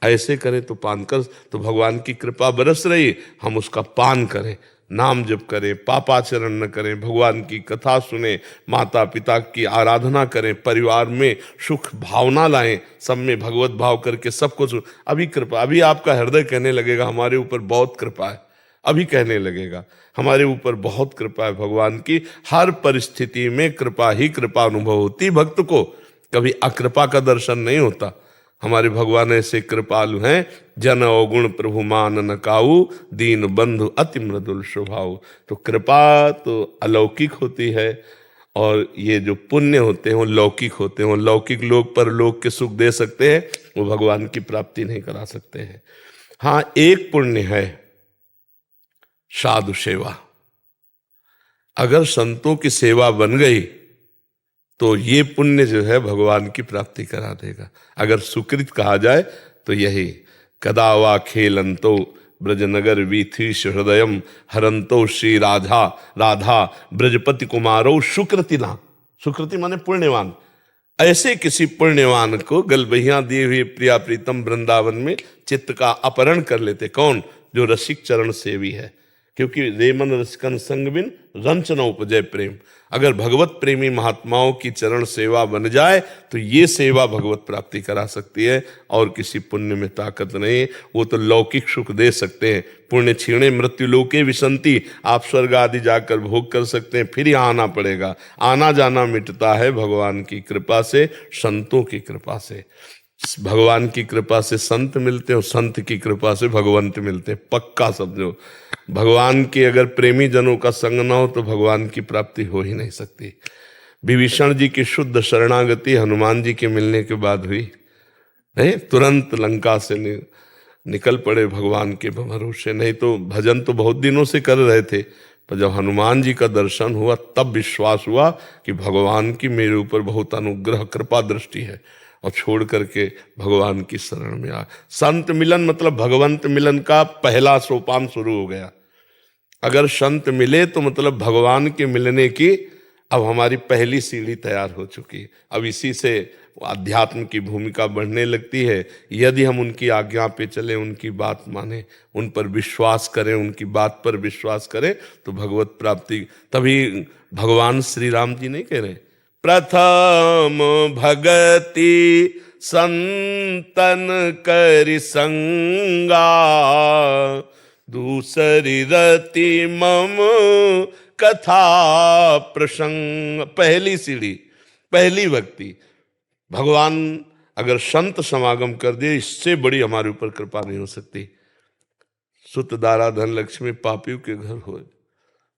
Speaker 2: ऐसे करें तो पान कर, तो भगवान की कृपा बरस रही, हम उसका पान करें, नाम जप करें, पापाचरण न करें, भगवान की कथा सुने, माता पिता की आराधना करें, परिवार में सुख भावना लाएं, सब में भगवत भाव करके सब कुछ। अभी कृपा, अभी आपका हृदय कहने लगेगा हमारे ऊपर बहुत कृपा है, अभी कहने लगेगा हमारे ऊपर बहुत कृपा है भगवान की। हर परिस्थिति में कृपा ही कृपा अनुभव होती भक्त को, कभी अकृपा का दर्शन नहीं होता। हमारे भगवान ऐसे कृपालु हैं, जन अवगुण प्रभु मान न काऊ, दीन बंधु अति मृदुल स्वभाव। तो कृपा तो अलौकिक होती है, और ये जो पुण्य होते हैं वो लौकिक होते हैं। वो लौकिक लोग पर लोग के सुख दे सकते हैं, वो भगवान की प्राप्ति नहीं करा सकते हैं। हाँ, एक पुण्य है साधु सेवा। अगर संतों की सेवा बन गई तो ये पुण्य जो है भगवान की प्राप्ति करा देगा। अगर सुकृत कहा जाए तो यही, कदा वा खेलंतो ब्रजनगर वीथीश हृदयम हरंतो श्री राधा राधा ब्रजपति कुमारो सुकृतिना। सुकृति माने पुण्यवान। ऐसे किसी पुण्यवान को गलबहिया दिए हुए प्रिया प्रीतम वृंदावन में चित्त का अपहरण कर लेते। कौन? जो रसिक चरण सेवी है। क्योंकि रेमन रसिकन संग बिन रंच न उपजय प्रेम। अगर भगवत प्रेमी महात्माओं की चरण सेवा बन जाए तो ये सेवा भगवत प्राप्ति करा सकती है, और किसी पुण्य में ताकत नहीं। वो तो लौकिक सुख दे सकते हैं। पुण्य क्षीणे मृत्यु लोके विसंति, आप स्वर्ग आदि जाकर भोग कर सकते हैं, फिर यहाँ आना पड़ेगा। आना जाना मिटता है भगवान की कृपा से, संतों की कृपा से। भगवान की कृपा से संत मिलते हैं, और संत की कृपा से भगवंत मिलते हैं। पक्का समझो, भगवान के अगर प्रेमी जनों का संग न हो तो भगवान की प्राप्ति हो ही नहीं सकती। विभीषण जी की शुद्ध शरणागति हनुमान जी के मिलने के बाद हुई नहीं, तुरंत लंका से निकल पड़े भगवान के भरोसे। नहीं तो भजन तो बहुत दिनों से कर रहे थे, पर जब हनुमान जी का दर्शन हुआ तब विश्वास हुआ कि भगवान की मेरे ऊपर बहुत अनुग्रह कृपा दृष्टि है, और छोड़ करके भगवान की शरण में आ। संत मिलन मतलब भगवंत मिलन का पहला सोपान शुरू हो गया। अगर संत मिले तो मतलब भगवान के मिलने की अब हमारी पहली सीढ़ी तैयार हो चुकी। अब इसी से अध्यात्म की भूमिका बढ़ने लगती है। यदि हम उनकी आज्ञा पे चलें, उनकी बात माने, उन पर विश्वास करें, उनकी बात पर विश्वास करें, तो भगवत प्राप्ति। तभी भगवान श्री राम जी नहीं कह रहे, प्रथम भगति संतन करि संगा, दूसरी रति मम कथा प्रसंग। पहली सीढ़ी, पहली भक्ति। भगवान अगर संत समागम कर दे, इससे बड़ी हमारे ऊपर कृपा नहीं हो सकती। सुत दारा धन लक्ष्मी पापियों के घर हो,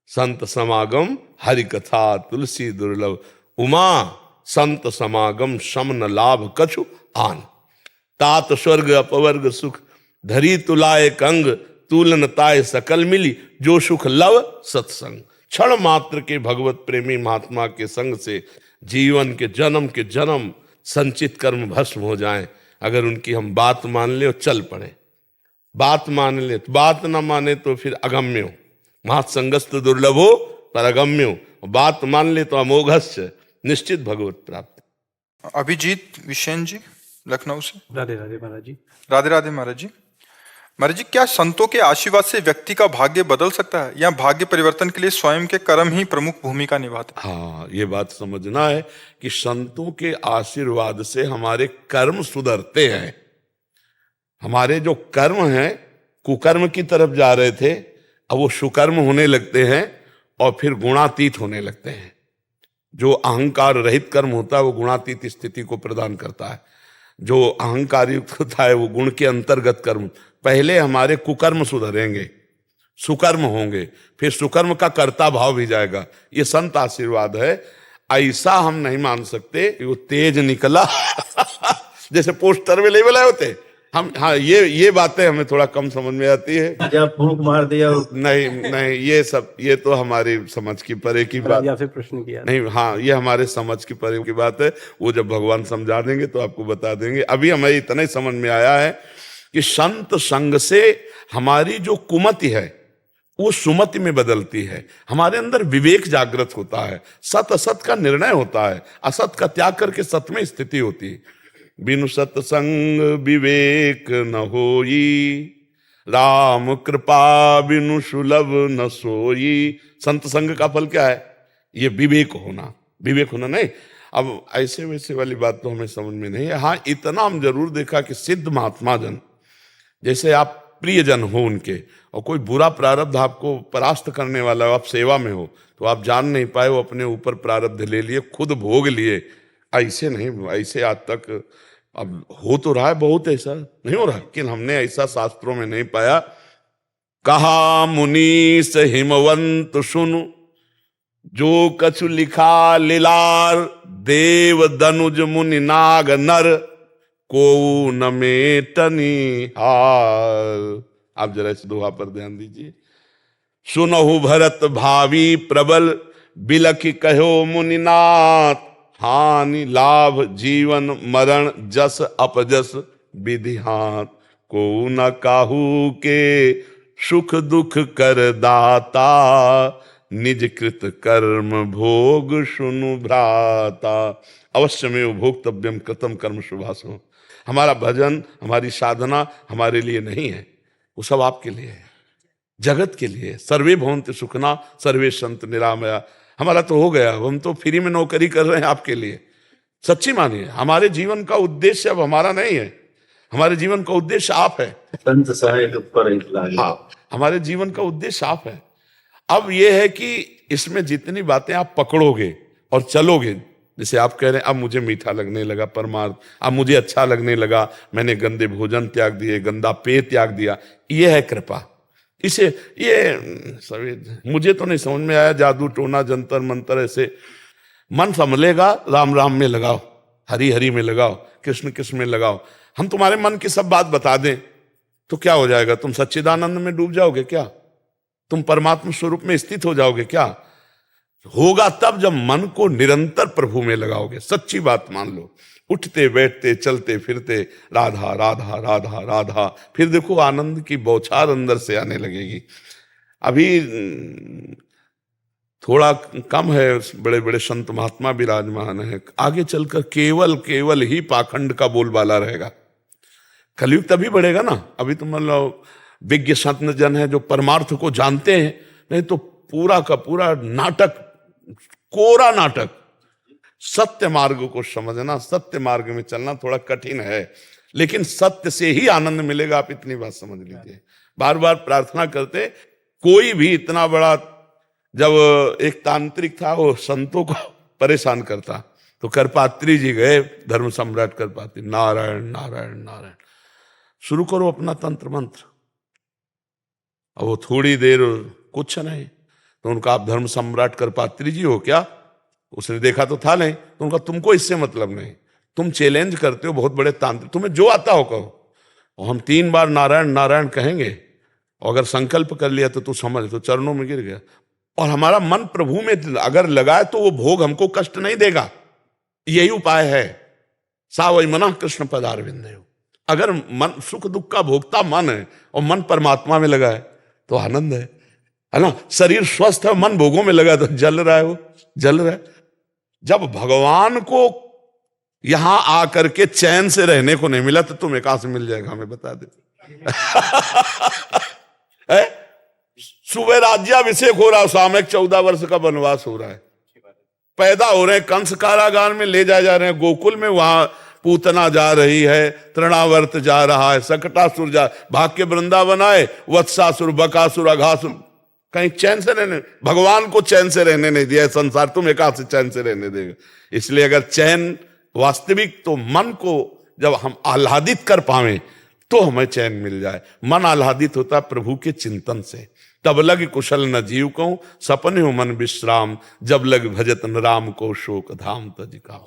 Speaker 2: संत समागम हरि कथा तुलसी दुर्लभ, उमा संत समागम सम न लाभ कछु आन, तात स्वर्ग अपवर्ग सुख, धरी तुलाए कंग, तूलन ताय सकल मिली, जो सुख लव सत्संग। क्षण मात्र के भगवत प्रेमी महात्मा के संग से जीवन के जन्म संचित कर्म भस्म हो जाएं। अगर उनकी हम बात मान ले और चल पड़े, बात मान ले, बात ना माने तो फिर अगम्य हो। महासंगस्त दुर्लभ हो पर अगम्य हो, बात मान ले तो अमोघस्य, निश्चित भगवत प्राप्त।
Speaker 1: अभिजीत विशेन जी लखनऊ से।
Speaker 7: राधे राधे महाराज जी।
Speaker 1: राधे राधे महाराज जी। महाराज जी, क्या संतों के आशीर्वाद से व्यक्ति का भाग्य बदल सकता है या भाग्य परिवर्तन के लिए स्वयं के कर्म ही प्रमुख भूमिका निभाते हैं?
Speaker 2: हाँ, ये बात समझना है कि संतों के आशीर्वाद से हमारे कर्म सुधरते हैं। हमारे जो कर्म हैं, कुकर्म की तरफ जा रहे थे, अब वो सुकर्म होने लगते हैं और फिर गुणातीत होने लगते हैं। जो अहंकार रहित कर्म होता है वो गुणातीत स्थिति को प्रदान करता है। जो अहंकार युक्त होता है वो गुण के अंतर्गत कर्म। पहले हमारे कुकर्म सुधरेंगे, सुकर्म होंगे, फिर सुकर्म का कर्ता भाव भी जाएगा। ये संत आशीर्वाद है। ऐसा हम नहीं मान सकते कि वो तेज निकला जैसे पोस्टर में नहीं बनाए होते हम। हाँ, ये बातें हमें थोड़ा कम समझ में आती है।
Speaker 7: जब फूंक मार दिया
Speaker 2: नहीं, ये तो हमारी समझ की परे की बात।
Speaker 7: या फिर प्रश्न किया
Speaker 2: नहीं, हाँ, ये हमारे समझ की परे की बात है। वो जब भगवान समझा देंगे तो आपको बता देंगे। अभी हमें इतना ही समझ में आया है कि संत संग से हमारी जो कुमति है वो सुमति में बदलती है। हमारे अंदर विवेक जागृत होता है, सत असत का निर्णय होता है, असत का त्याग करके सत में स्थिति होती है। बिनु सत्संग विवेक न होई, राम कृपा बिनु सुलभ न सोई। संत संग का फल क्या है? ये विवेक होना। विवेक होना नहीं, अब ऐसे वैसे वाली बात तो हमें समझ में नहीं है। हाँ, इतना हम जरूर देखा कि सिद्ध महात्मा जन, जैसे आप प्रियजन हो उनके, और कोई बुरा प्रारब्ध आपको परास्त करने वाला हो, आप सेवा में हो, तो आप जान नहीं पाए, वो अपने ऊपर प्रारब्ध ले लिए, खुद भोग लिए। ऐसे नहीं, ऐसे आज तक अब हो तो रहा है, बहुत ऐसा नहीं हो रहा, लेकिन हमने ऐसा शास्त्रों में नहीं पाया। कहा मुनीस हिमवंत सुनु, जो कछु लिखा लीलार, देव दनुज मुनि नाग नर, को न मेटनी हार। आप जरा इस दोहा पर ध्यान दीजिए। सुनहु भरत भावी प्रबल, बिलखि कहो मुनिनाथ, हानि लाभ जीवन मरण जस अपजस विधि हाथ, को न काहू के सुख दुख कर दाता, निज कृत कर्म भोग सुनु भ्राता। अवश्य में भोक्तव्यम कृतम कर्म शुभासो। हमारा भजन, हमारी साधना हमारे लिए नहीं है, वो सब आपके लिए है, जगत के लिए। सर्वे भवन्ति सुखना सर्वे संत निरामया। हमारा तो हो गया, हम तो फ्री में नौकरी कर रहे हैं आपके लिए। सच्ची मानिए, हमारे जीवन का उद्देश्य अब हमारा नहीं है, हमारे जीवन का उद्देश्य आप है।
Speaker 7: संत सहायक पर लागे।
Speaker 2: हाँ, हमारे जीवन का उद्देश्य आप है। अब यह है कि इसमें जितनी बातें आप पकड़ोगे और चलोगे, जैसे आप कह रहे हैं अब मुझे मीठा लगने लगा परमार्थ, अब मुझे अच्छा लगने लगा, मैंने गंदे भोजन त्याग दिए, गंदा पेय त्याग दिया, यह है कृपा। इसे ये सभी मुझे तो नहीं समझ में आया, जादू टोना जंतर मंतर ऐसे। मन संभलेगा, राम राम में लगाओ, हरि हरि में लगाओ, कृष्ण कृष्ण में लगाओ। हम तुम्हारे मन की सब बात बता दें तो क्या हो जाएगा? तुम सच्चिदानंद में डूब जाओगे क्या? तुम परमात्मा स्वरूप में स्थित हो जाओगे क्या? होगा तब जब मन को निरंतर प्रभु में लगाओगे। सच्ची बात मान लो, उठते बैठते चलते फिरते राधा राधा राधा राधा, फिर देखो आनंद की बौछार अंदर से आने लगेगी। अभी थोड़ा कम है, बड़े बड़े संत महात्मा विराजमान है, आगे चलकर केवल केवल ही पाखंड का बोलबाला रहेगा। कलयुग तभी बढ़ेगा ना। अभी तो मान लो विज्ञ संत जन है जो परमार्थ को जानते हैं, नहीं तो पूरा का पूरा नाटक, कोरा नाटक। सत्य मार्ग को समझना, सत्य मार्ग में चलना थोड़ा कठिन है, लेकिन सत्य से ही आनंद मिलेगा। आप इतनी बात समझ लीजिए। बार बार प्रार्थना करते, कोई भी इतना बड़ा, जब एक तांत्रिक था वो संतों को परेशान करता, तो करपात्री जी गए, धर्म सम्राट करपात्री, नारायण नारायण नारायण, शुरू करो अपना तंत्र मंत्र। अब वो थोड़ी देर कुछ नहीं, तो उनका आप धर्म सम्राट करपात्री जी हो क्या? उसने देखा तो था नहीं, तो उनका तुमको इससे मतलब नहीं, तुम चैलेंज करते हो बहुत बड़े तांत्रिक, तुम्हें जो आता हो कहो। और हम 3 बार नारायण नारायण कहेंगे, और अगर संकल्प कर लिया तो तू समझ, तो चरणों में गिर गया। और हमारा मन प्रभु में अगर लगाए तो वो भोग हमको कष्ट नहीं देगा। यही उपाय है। सा वही मना कृष्ण पदारविंद। अगर मन सुख दुख का भोगता मन है और मन परमात्मा में लगा है तो आनंद है ना। शरीर स्वस्थ है, मन भोगों में लगा तो जल रहा है, वो जल रहा है। जब भगवान को यहां आकर के चैन से रहने को नहीं मिला तो तुम्हें कहां से मिल जाएगा? हमें बता दे। है? सुबह राज्याभिषेक हो रहा है, सामयिक 14 वर्ष का वनवास हो रहा है, पैदा हो रहे हैं, कंस कारागार में ले जाए जा रहे हैं, गोकुल में वहां पूतना जा रही है, तृणावर्त जा रहा है, सकटासुर जा, भाग के वृंदावन आए, वत्सासुर, बकासुर, अघासुर, कहीं चैन से रहने, भगवान को चैन से रहने नहीं दिया संसार, तुम्हें कहां से चैन से रहने देगा। इसलिए अगर चैन वास्तविक, तो मन को जब हम आह्लादित कर पावे तो हमें चैन मिल जाए। मन आह्लादित होता प्रभु के चिंतन से। तब लग कुशल न जीव को, सपने हो मन विश्राम, जब लग भजत न राम को, शोक धाम तज का।